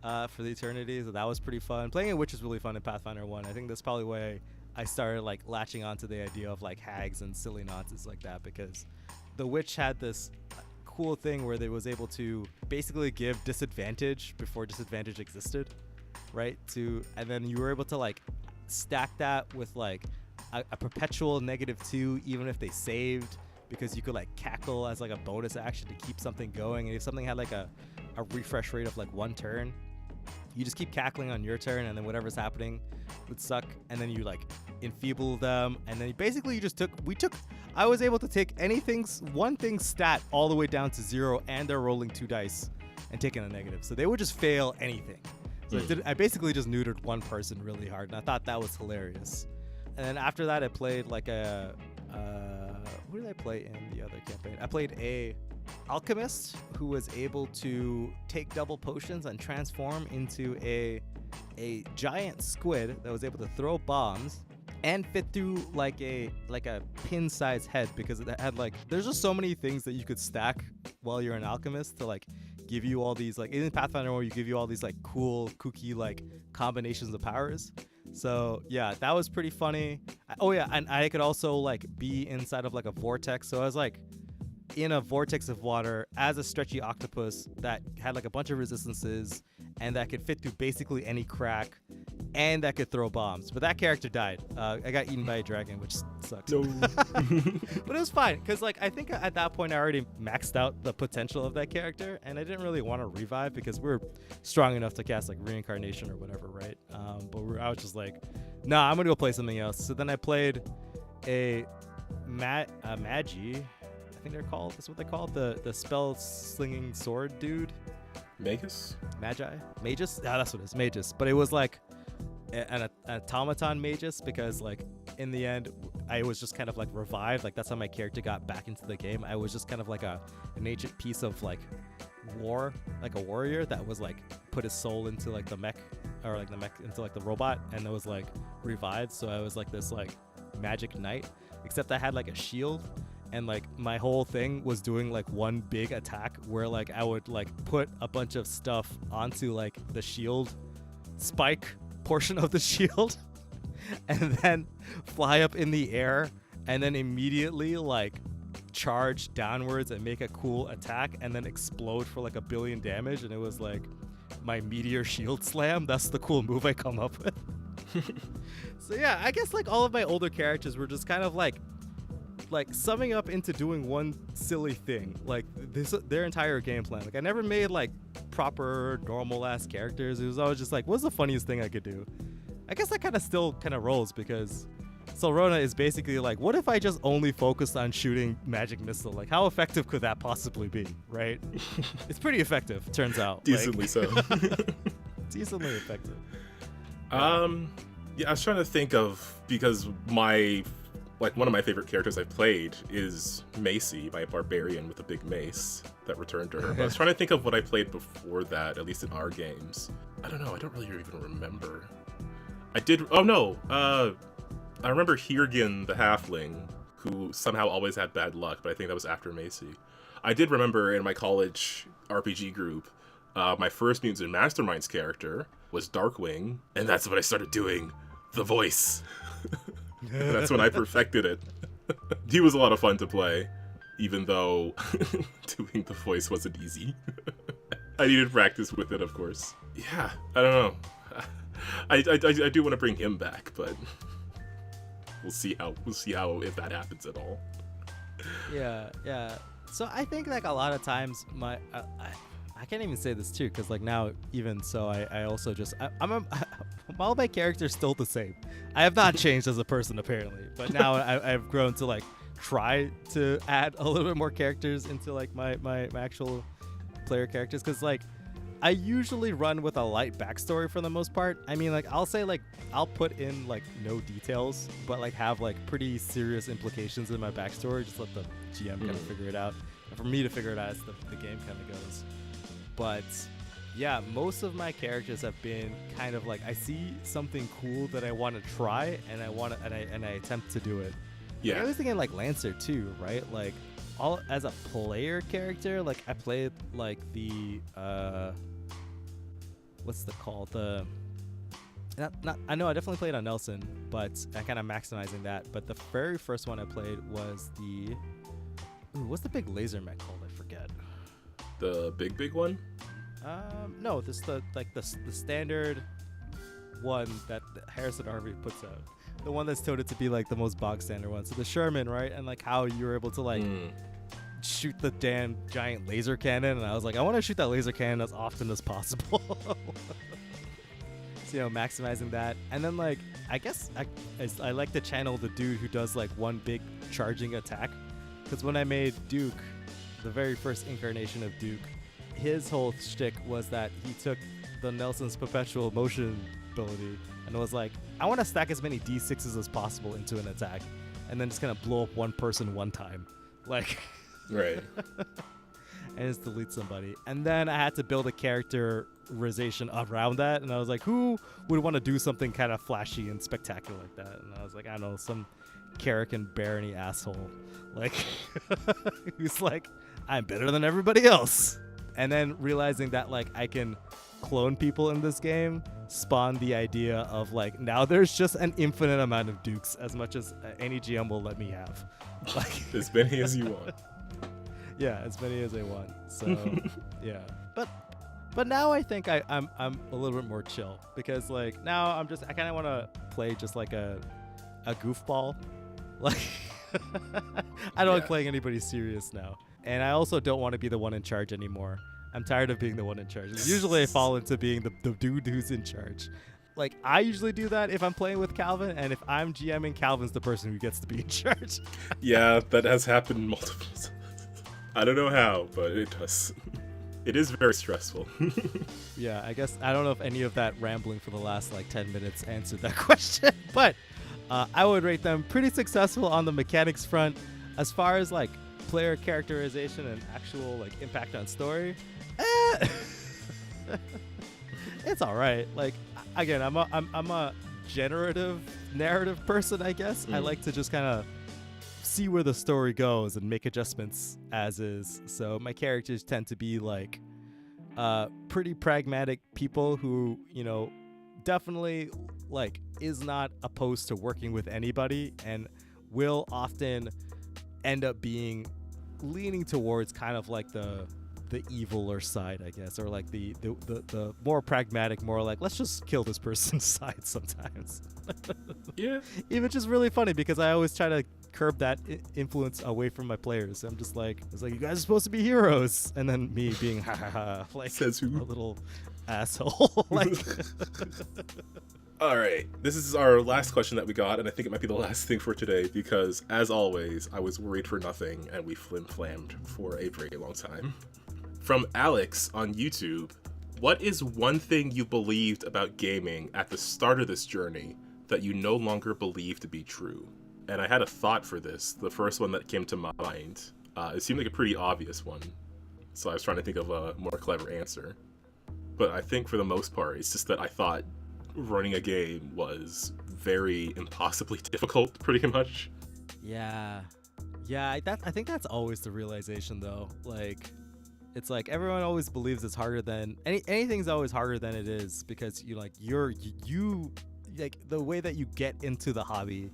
for the eternity. So that was pretty fun. Playing a witch is really fun in Pathfinder 1. I think that's probably why I started like latching onto the idea of like hags and silly nonsense like that, because the witch had this cool thing where they was able to basically give disadvantage before disadvantage existed, right? And then you were able to like stack that with like a perpetual -2 even if they saved, because you could like cackle as like a bonus action to keep something going. And if something had like a refresh rate of like 1 turn, you just keep cackling on your turn, and then whatever's happening would suck, and then you like enfeeble them, and then basically I was able to take one thing stat all the way down to 0, and they're rolling 2 dice and taking a negative, so they would just fail anything. So I basically just neutered one person really hard, and I thought that was hilarious. And then after that, I played like who did I play in the other campaign? I played a alchemist who was able to take double potions and transform into a giant squid that was able to throw bombs and fit through like a pin-sized head, because it had like, there's just so many things that you could stack while you're an alchemist to like give you all these, like in Pathfinder where you give you all these like cool kooky like combinations of powers. So yeah, that was pretty funny. Oh yeah, and I could also like be inside of like a vortex, so I was like in a vortex of water as a stretchy octopus that had like a bunch of resistances and that could fit through basically any crack, and that could throw bombs. But that character died. I got eaten by a dragon, which sucks. No. But it was fine, because like I think at that point I already maxed out the potential of that character, and I didn't really want to revive because we're strong enough to cast like reincarnation or whatever, right? I was just like, nah, I'm gonna go play something else. So then I played a Magi. I think they're called. That's what they call it, the spell slinging sword dude. Magus? Magus? Yeah, that's what it is. Magus. But it was like an automaton Magus, because like in the end I was just kind of like revived. Like that's how my character got back into the game. I was just kind of like an ancient piece of like war, like a warrior that was like put his soul into like the mech, or like the mech into like the robot, and it was like revived. So I was like this like magic knight, except I had like a shield, and like my whole thing was doing like one big attack where like I would like put a bunch of stuff onto like the shield spike portion of the shield and then fly up in the air and then immediately like charge downwards and make a cool attack and then explode for like 1 billion damage, and it was like my meteor shield slam. That's the cool move I come up with. So yeah, I guess like all of my older characters were just kind of like summing up into doing one silly thing, like their entire game plan. Like I never made like proper normal ass characters. It was always just like, what's the funniest thing I could do? I guess that kind of still kind of rolls, because Solrona is basically like, what if I just only focused on shooting magic missile? Like, how effective could that possibly be, right? It's pretty effective, turns out. Decently like, so. Decently effective. Yeah, I was trying to think of, because one of my favorite characters I've played is Macy, my barbarian with a big mace that returned to her. But I was trying to think of what I played before that, at least in our games. I don't know. I don't really even remember. I did. Oh no. I remember Hirgin the halfling, who somehow always had bad luck, but I think that was after Macy. I did remember in my college RPG group, my first Mutants and Masterminds character was Darkwing, and that's when I started doing the voice. That's when I perfected it. He was a lot of fun to play, even though doing the voice wasn't easy. I needed practice with it, of course. Yeah, I don't know. I do want to bring him back, but we'll see how if that happens at all. Yeah. So I think like a lot of times I can't even say this too, because like now even so I also just all my characters still the same. I have not changed as a person apparently, but now I've grown to like try to add a little bit more characters into like my actual player characters, because like I usually run with a light backstory for the most part. I mean, like I'll say like I'll put in like no details, but like have like pretty serious implications in my backstory. Just let the GM kind of figure it out. And for me to figure it out as the game kind of goes. But yeah, most of my characters have been kind of like I see something cool that I want to try, and I attempt to do it. Yeah. Like, I was thinking like Lancer too, right? Like all as a player character, like I played like the what's the call? The not I know I definitely played on Nelson, but I kind of maximizing that. But the very first one I played was the what's the big laser mech called? I forget. The big one? No, this the standard one that Harrison Harvey puts out. The one that's touted to be like the most bog standard one. So the Sherman, right? And like how you were able to like shoot the damn giant laser cannon, and I was like, I want to shoot that laser cannon as often as possible. So, you know, maximizing that. And then like I guess I like to channel the dude who does like one big charging attack, because when I made Duke, the very first incarnation of Duke, his whole shtick was that he took the Nelson's perpetual motion ability and was like, I want to stack as many D6s as possible into an attack, and then just kind of blow up one person one time, like, right, and just delete somebody. And then I had to build a characterization around that, and I was like, who would want to do something kind of flashy and spectacular like that? And I was like, I don't know, some Carrick and Barony asshole, like, who's like, I'm better than everybody else. And then realizing that like I can clone people in this game spawned the idea of like, now there's just an infinite amount of Dukes, as much as any GM will let me have. Like, as many as you want. Yeah, as many as I want. So yeah, but now I think I'm a little bit more chill, because like now I kind of want to play just like a goofball. Like I don't like playing anybody serious now. And I also don't want to be the one in charge anymore. I'm tired of being the one in charge. Usually I fall into being the dude who's in charge. Like, I usually do that if I'm playing with Calvin, and if I'm GMing, Calvin's the person who gets to be in charge. Yeah, that has happened multiple times. I don't know how, but it does. It is very stressful. Yeah, I guess I don't know if any of that rambling for the last like 10 minutes answered that question, but I would rate them pretty successful on the mechanics front. As far as like player characterization and actual like impact on story, it's all right. Like, again, I'm a generative narrative person, I guess. I like to just kind of see where the story goes and make adjustments as is. So my characters tend to be like pretty pragmatic people who, you know, definitely like is not opposed to working with anybody and will often end up being leaning towards kind of like the eviler side, I guess, or like the more pragmatic, more like let's just kill this person's side sometimes. Yeah. Even just really funny because I always try to curb that influence away from my players. I'm just like, it's like, you guys are supposed to be heroes, and then me being ha ha ha, like Says who? a little asshole. Like, all right, this is our last question that we got, and I think it might be the last thing for today because, as always, I was worried for nothing, and we flim-flammed for a very long time. From Alex on YouTube, what is one thing you believed about gaming at the start of this journey that you no longer believe to be true? And I had a thought for this, the first one that came to mind. It seemed like a pretty obvious one, so I was trying to think of a more clever answer. But I think for the most part, it's just that I thought running a game was very impossibly difficult, pretty much. yeah, I think that's always the realization, though. Like, it's like everyone always believes it's harder than anything's always harder than it is because you like the way that you get into the hobby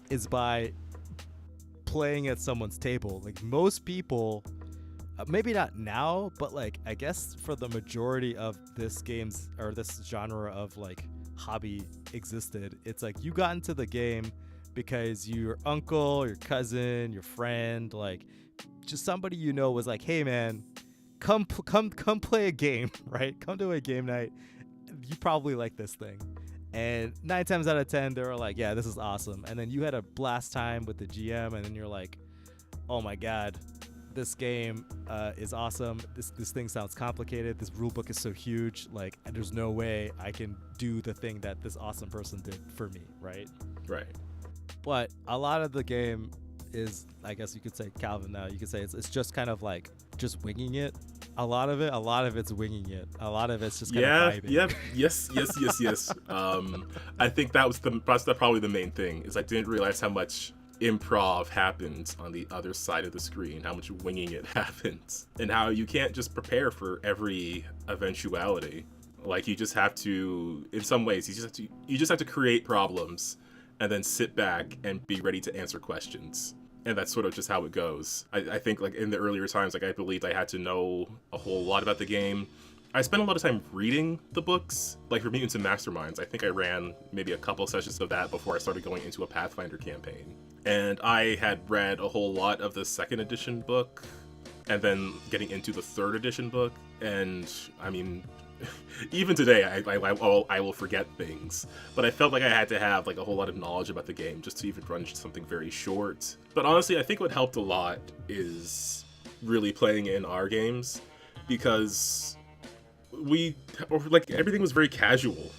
is by playing at someone's table. Like most people, maybe not now, but like I guess for the majority of this game's or this genre of like hobby existed, it's like you got into the game because your uncle, your cousin, your friend, like just somebody you know was like, hey man, come play a game, right? Come to a game night. You probably like this thing. And 9 times out of 10, they were like, yeah, this is awesome. And then you had a blast time with the GM, and then you're like, oh my God, this game is awesome. This thing sounds complicated. This rulebook is so huge. Like, there's no way I can do the thing that this awesome person did for me, right? Right. But a lot of the game is, I guess you could say, Calvin now, you could say it's just kind of like just winging it. A lot of it's winging it. A lot of it's just kind of vibing. Yeah, yes. I think that's probably the main thing, is I didn't realize how much improv happens on the other side of the screen, how much winging it happens, and how you can't just prepare for every eventuality. Like you just have to, in some ways, you just have to create problems and then sit back and be ready to answer questions. And that's sort of just how it goes. I think like in the earlier times, like I believed I had to know a whole lot about the game. I spent a lot of time reading the books. Like for Mutants and Masterminds, I think I ran maybe a couple sessions of that before I started going into a Pathfinder campaign. And I had read a whole lot of the 2nd edition book and then getting into the 3rd edition book. And I mean, even today, I will forget things, but I felt like I had to have like a whole lot of knowledge about the game just to even run something very short. But honestly, I think what helped a lot is really playing in our games, because everything was very casual.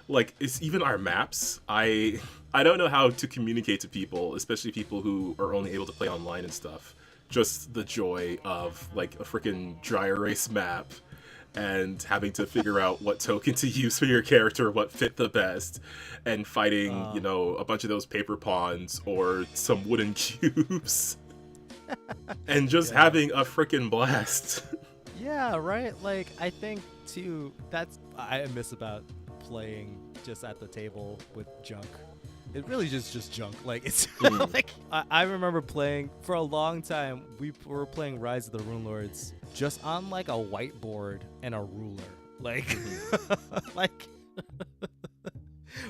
Like it's even our maps. I don't know how to communicate to people, especially people who are only able to play online and stuff. Just the joy of like a freaking dry erase map and having to figure out what token to use for your character, what fit the best, and fighting, a bunch of those paper pawns or some wooden cubes. And just having a freaking blast. Yeah, right? Like, I think, too, that's I miss about playing just at the table with junk. It really just junk. Like, it's like, I remember playing, for a long time, we were playing Rise of the Rune Lords just on, like, a whiteboard and a ruler. Like,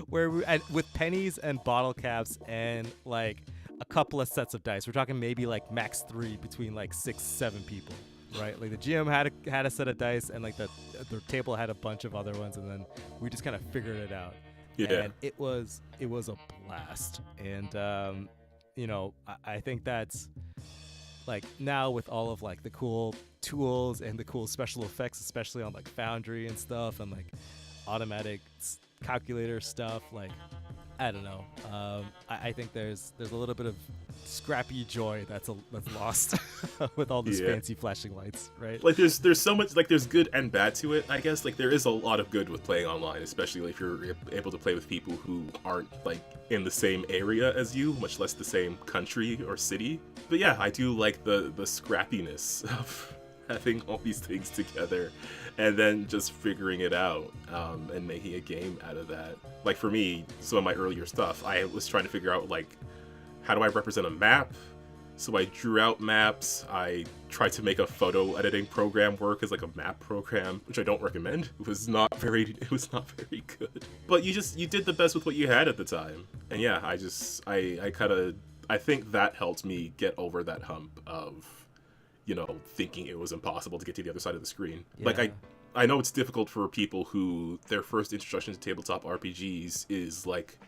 where with pennies and bottle caps and, like, a couple of sets of dice. We're talking maybe, like, max 3 between, like, 6-7 people. Right, like the GM had a set of dice, and like the table had a bunch of other ones, and then we just kind of figured it out. Yeah, and it was a blast. And I think that's like now with all of like the cool tools and the cool special effects, especially on like Foundry and stuff, and like automatic calculator stuff. Like I don't know. I think there's a little bit of scrappy joy that's lost with all these fancy flashing lights, right? Like there's so much, like there's good and bad to it, I guess. Like there is a lot of good with playing online, especially if you're able to play with people who aren't like in the same area as you, much less the same country or city. But yeah, I do like the scrappiness of having all these things together and then just figuring it out and making a game out of that. Like for me, some of my earlier stuff, I was trying to figure out like, how do I represent a map? So I drew out maps. I tried to make a photo editing program work as like a map program, which I don't recommend. It was not very good. But you did the best with what you had at the time. And yeah, I think that helped me get over that hump of, thinking it was impossible to get to the other side of the screen. Yeah. Like I know it's difficult for people who their first introduction to tabletop RPGs is like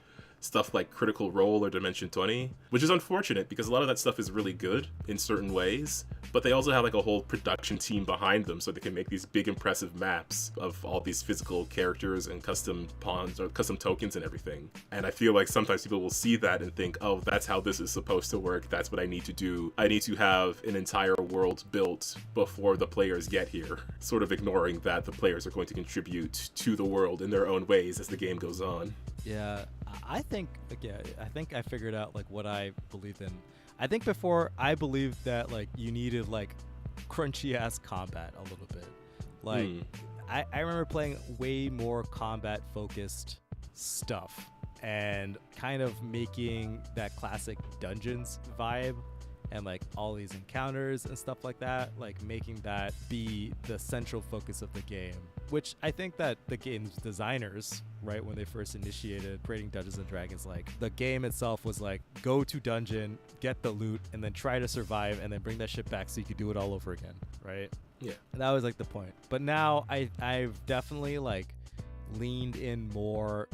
stuff like Critical Role or Dimension 20, which is unfortunate because a lot of that stuff is really good in certain ways, but they also have like a whole production team behind them so they can make these big impressive maps of all these physical characters and custom pawns or custom tokens and everything. And I feel like sometimes people will see that and think, oh, that's how this is supposed to work. That's what I need to do. I need to have an entire world built before the players get here, sort of ignoring that the players are going to contribute to the world in their own ways as the game goes on. Yeah, I think I figured out like what I believed in. I think before I believed that like you needed like crunchy ass combat a little bit. Like I remember playing way more combat focused stuff and kind of making that classic dungeons vibe and like all these encounters and stuff like that, like making that be the central focus of the game, which I think that the game's designers, right, when they first initiated creating Dungeons and Dragons, like the game itself was like go to dungeon, get the loot, and then try to survive and then bring that shit back so you could do it all over again, right? Yeah. And that was like the point. But now I've definitely like leaned in more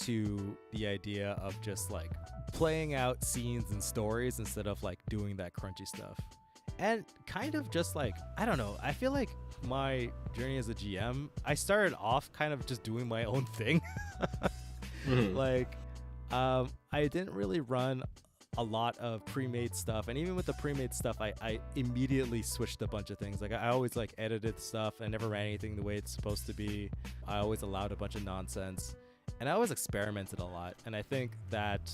to the idea of just like playing out scenes and stories instead of like doing that crunchy stuff. And kind of just like, I don't know, I feel like my journey as a GM, I started off kind of just doing my own thing. Like, I didn't really run a lot of pre-made stuff, and even with the pre-made stuff, I immediately switched a bunch of things. Like I always like edited stuff. I never ran anything the way it's supposed to be. I always allowed a bunch of nonsense. And I always experimented a lot, and I think that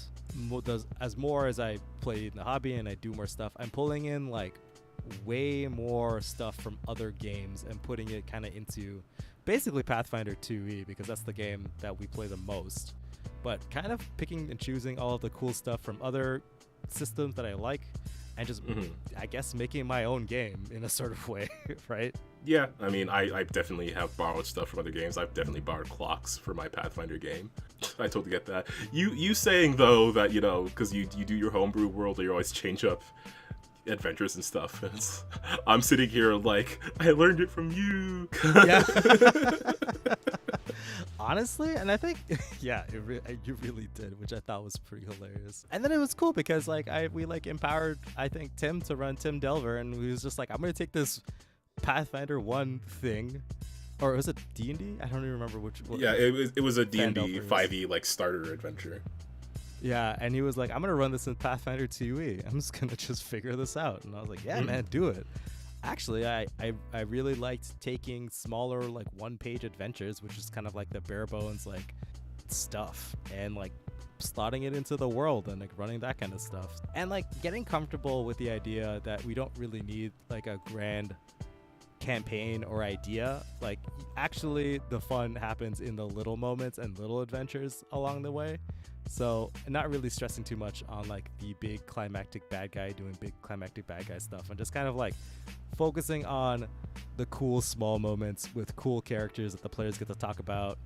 as more as I play in the hobby and I do more stuff, I'm pulling in like way more stuff from other games and putting it kind of into basically Pathfinder 2e, because that's the game that we play the most, but kind of picking and choosing all of the cool stuff from other systems that I like and just I guess making my own game in a sort of way. Right? Yeah, I mean, I definitely have borrowed stuff from other games. I've definitely borrowed clocks for my Pathfinder game. I totally get that. You saying though that, because you do your homebrew world, or you always change up adventures and stuff. I'm sitting here like, I learned it from you. Yeah. Honestly, and I think, yeah, you really did, which I thought was pretty hilarious. And then it was cool because like we like empowered, I think, Tim to run Tim Delver, and he was just like, I'm gonna take this Pathfinder 1 thing, or was it D&D? I don't even remember which. Yeah, it was a D&D 5e like starter adventure. Yeah, and he was like, I'm gonna run this in Pathfinder 2e. I'm just gonna figure this out. And I was like, yeah, man, do it. Actually, I really liked taking smaller like one-page adventures, which is kind of like the bare bones like stuff, and like slotting it into the world and like running that kind of stuff, and like getting comfortable with the idea that we don't really need like a grand campaign or idea. Like actually the fun happens in the little moments and little adventures along the way. So not really stressing too much on like the big climactic bad guy doing big climactic bad guy stuff, and just kind of like focusing on the cool small moments with cool characters that the players get to talk about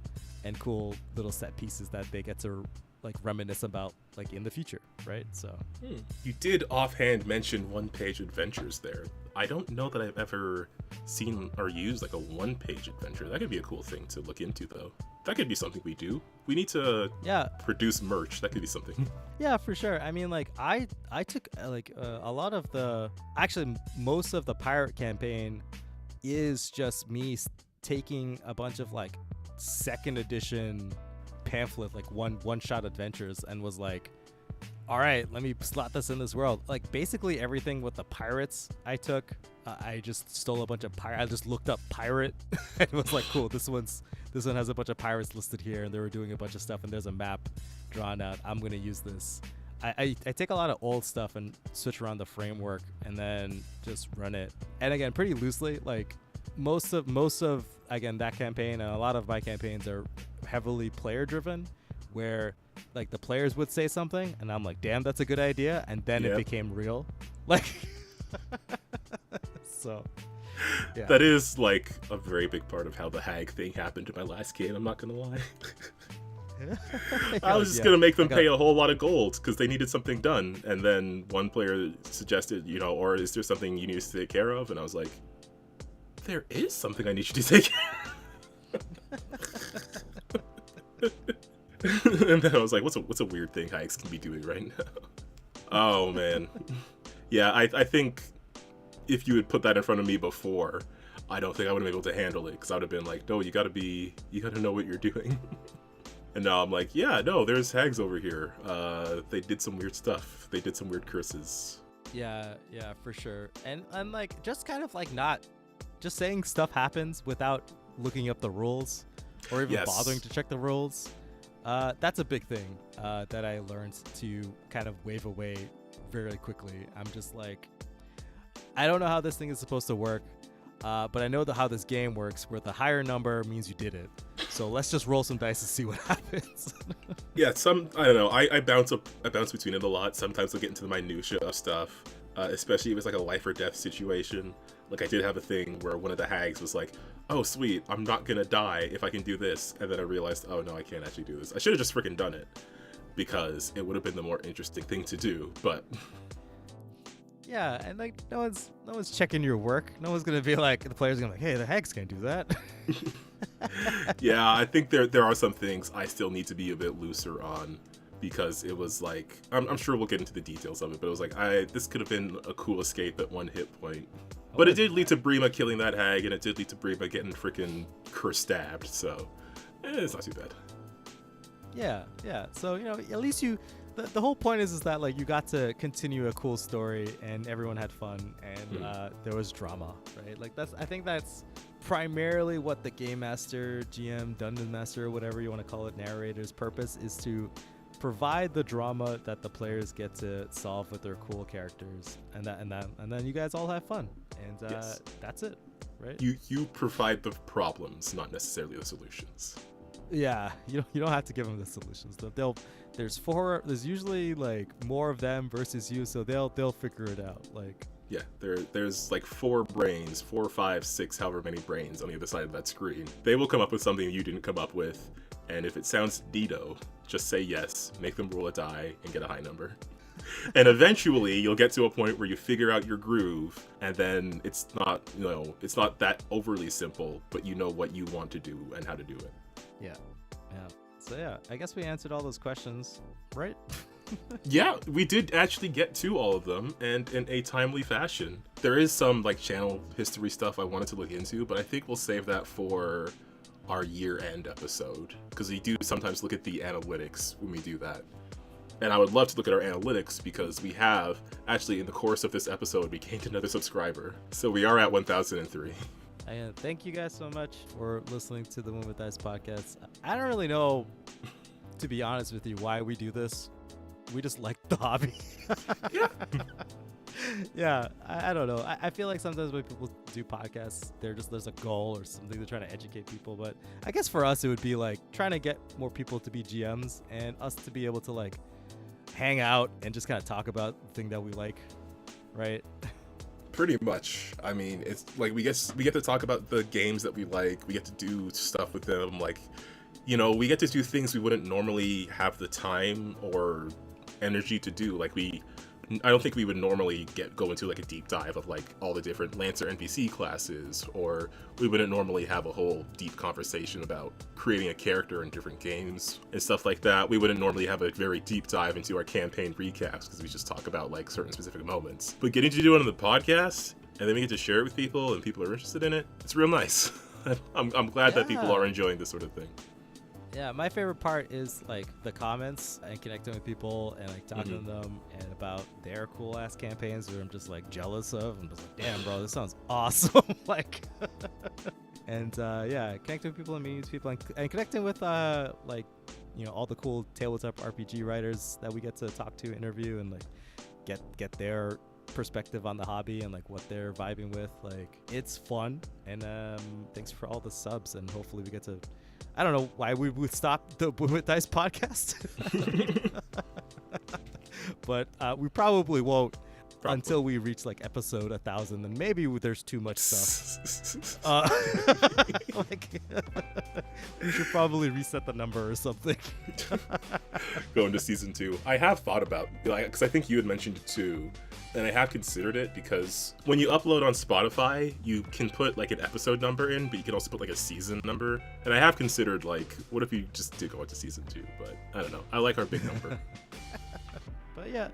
and cool little set pieces that they get to like reminisce about like in the future, right? So you did offhand mention one-page adventures there. I don't know that I've ever seen or used like a one-page adventure. That could be a cool thing to look into, though. That could be something we do. We need to produce merch. That could be something. Yeah, for sure. I mean, like I took like a lot of actually most of the pirate campaign is just me taking a bunch of like second edition pamphlet, like one shot adventures, and was like, all right, let me slot this in this world. Like basically everything with the pirates I took, I just stole a bunch of I just looked up pirate and was like, cool, this one has a bunch of pirates listed here, and they were doing a bunch of stuff, and there's a map drawn out. I'm gonna use this. I take a lot of old stuff and switch around the framework and then just run it. And again, pretty loosely. Like most of again that campaign and a lot of my campaigns are heavily player driven, where like the players would say something and I'm like, damn, that's a good idea, and then it became real. Like so yeah. That is like a very big part of how the hag thing happened in my last game, I'm not gonna lie. I was just gonna make them pay a whole lot of gold because they needed something done, and then one player suggested, or is there something you need to take care of? And I was like, there is something I need you to take care of. And then I was like, what's a weird thing hags can be doing right now? Oh man. Yeah, I think if you had put that in front of me before, I don't think I would have been able to handle it, because I would have been like, no, you gotta know what you're doing. And now I'm like, yeah, no, there's hags over here. They did some weird stuff. They did some weird curses. Yeah, for sure. And like, just kind of like not just saying stuff happens without looking up the rules or even bothering to check the rules. That's a big thing that I learned to kind of wave away very quickly. I'm just like, I don't know how this thing is supposed to work, but I know how this game works, where the higher number means you did it. So let's just roll some dice to see what happens. Yeah, I don't know. I bounce between it a lot. Sometimes I'll get into the minutia of stuff, especially if it's like a life or death situation. Like I did have a thing where one of the hags was like, oh sweet, I'm not gonna die if I can do this. And then I realized, oh no, I can't actually do this. I should have just freaking done it, because it would have been the more interesting thing to do, but... Yeah, and like no one's checking your work. No one's gonna be like, the player's gonna be like, hey, the hags can't do that. Yeah, I think there are some things I still need to be a bit looser on, because it was like, I'm sure we'll get into the details of it, but it was like, this could have been a cool escape at 1 hit point. But it did lead to Brima killing that hag, and it did lead to Brima getting freaking curse stabbed, so it's not too bad. Yeah. So, at least the whole point is that like you got to continue a cool story, and everyone had fun, and there was drama, right? Like I think that's primarily what the game master, GM, dungeon master, whatever you want to call it, narrator's purpose is to provide the drama that the players get to solve with their cool characters, and then you guys all have fun, and that's it, right? You provide the problems, not necessarily the solutions. Yeah, you don't have to give them the solutions. There's usually like more of them versus you, so they'll figure it out. Like yeah, there's like 4 brains, 4, 5, 6, however many brains on the other side of that screen. They will come up with something you didn't come up with, and if it sounds neato, just say yes, make them roll a die, and get a high number. And eventually you'll get to a point where you figure out your groove, and then it's not that overly simple, but you know what you want to do and how to do it. Yeah. So yeah, I guess we answered all those questions, right? Yeah, we did actually get to all of them, and in a timely fashion. There is some like channel history stuff I wanted to look into, but I think we'll save that for our year-end episode, because we do sometimes look at the analytics when we do that. And I would love to look at our analytics, because we have actually, in the course of this episode, we gained another subscriber. So we are at 1,003. Thank you guys so much for listening to the Win with Dice podcast. I don't really know, to be honest with you, why we do this. We just like the hobby. Yeah. Yeah, I don't know. I feel like sometimes when people do podcasts, there's a goal or something. They're trying to educate people. But I guess for us, it would be like trying to get more people to be GMs and us to be able to like hang out and just kind of talk about the thing that we like, right? Pretty much. I mean, it's like we get to talk about the games that we like. We get to do stuff with them. Like, we get to do things we wouldn't normally have the time or energy to do. Like I don't think we would normally go into like a deep dive of like all the different Lancer NPC classes, or we wouldn't normally have a whole deep conversation about creating a character in different games and stuff like that. We wouldn't normally have a very deep dive into our campaign recaps, because we just talk about like certain specific moments. But getting to do it on the podcast, and then we get to share it with people, and people are interested in it, it's real nice. I'm glad that people are enjoying this sort of thing. Yeah, my favorite part is like the comments and connecting with people and like talking to them and about their cool ass campaigns that I'm just like jealous of. I'm just like, damn, bro, this sounds awesome. Like, and yeah, connecting with people and meeting people and connecting with like, you know, all the cool tabletop RPG writers that we get to talk to, interview, and like get their perspective on the hobby and like what they're vibing with. Like, it's fun. And thanks for all the subs, and hopefully we get to, I don't know why we would stop the Boom with Dice podcast, but we probably won't until we reach like episode 1,000. And maybe there's too much stuff. Like, we should probably reset the number or something. Go into season 2. I have thought about, because I think you had mentioned it too, and I have considered it, because when you upload on Spotify, you can put like an episode number in, but you can also put like a season number. And I have considered, like, what if you just did go into season 2? But I don't know. I like our big number. But yeah,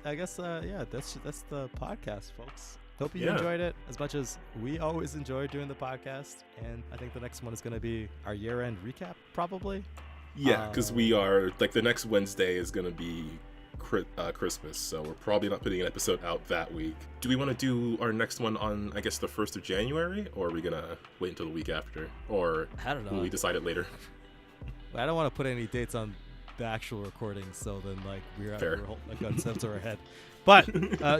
I guess yeah, that's the podcast, folks. Hope you enjoyed it as much as we always enjoy doing the podcast. And I think the next one is going to be our year-end recap, probably. Yeah, because we are, like, the next Wednesday is going to be Christmas, so we're probably not putting an episode out that week. Do we want to do our next one on, I guess, the 1st of January, or are we gonna wait until the week after, or I don't know, will we decide it later? I don't want to put any dates on the actual recording, so then like we're holding a gun to our head, but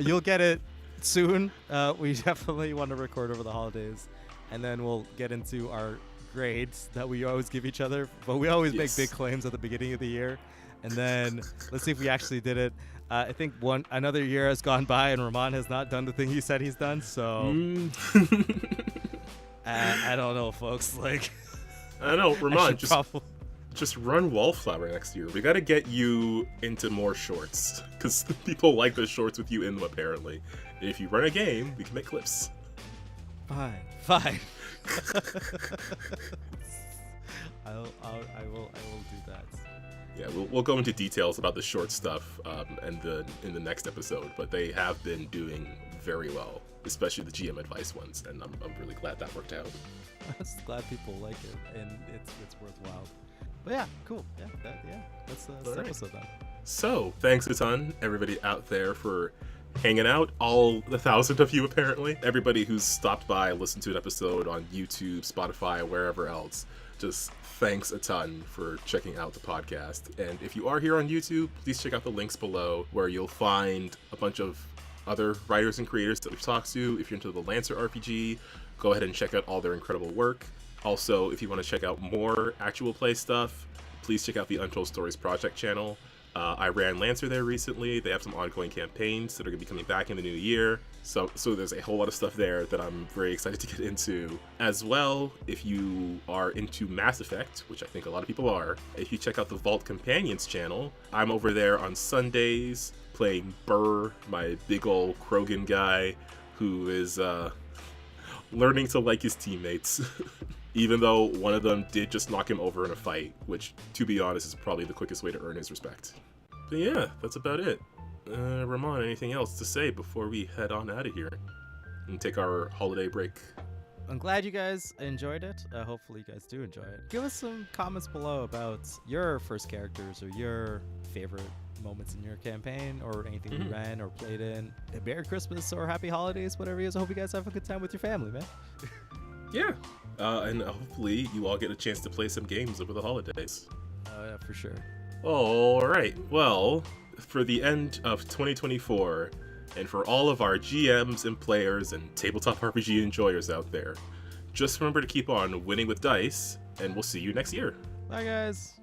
you'll get it soon. We definitely want to record over the holidays, and then we'll get into our grades that we always give each other, but we always make big claims at the beginning of the year. And then let's see if we actually did it. I think another year has gone by and Ramon has not done the thing he said he's done. So I don't know, folks. Like, I know, Ramon, just run Wallflower next year. We got to get you into more shorts, because people like the shorts with you in them, apparently. And if you run a game, we can make clips. Fine. I will do that. Yeah, we'll go into details about the short stuff in the next episode, but they have been doing very well, especially the GM advice ones, and I'm really glad that worked out. I'm just glad people like it, and it's worthwhile. But yeah, cool. That's the episode then. So, thanks a ton, everybody out there, for hanging out. All the 1,000 of you, apparently. Everybody who's stopped by, listened to an episode on YouTube, Spotify, wherever else. Just thanks a ton for checking out the podcast. And if you are here on YouTube, please check out the links below, where you'll find a bunch of other writers and creators that we've talked to. If you're into the Lancer RPG, go ahead and check out all their incredible work. Also, if you want to check out more actual play stuff, please check out the Untold Stories Project channel. I ran Lancer there recently. They have some ongoing campaigns that are going to be coming back in the new year. So there's a whole lot of stuff there that I'm very excited to get into. As well, if you are into Mass Effect, which I think a lot of people are, if you check out the Vault Companions channel, I'm over there on Sundays playing Burr, my big ol' Krogan guy, who is learning to like his teammates. Even though one of them did just knock him over in a fight, which, to be honest, is probably the quickest way to earn his respect. But yeah, that's about it. Ramon, anything else to say before we head on out of here and take our holiday break? I'm glad you guys enjoyed it. Hopefully you guys do enjoy it. Give us some comments below about your first characters or your favorite moments in your campaign or anything you ran or played in. Merry Christmas or Happy Holidays, whatever it is. I hope you guys have a good time with your family, man. Yeah. And hopefully you all get a chance to play some games over the holidays. Oh, yeah, for sure. All right. Well, for the end of 2024, and for all of our GMs and players and tabletop RPG enjoyers out there, just remember to keep on winning with dice, and we'll see you next year. Bye, guys.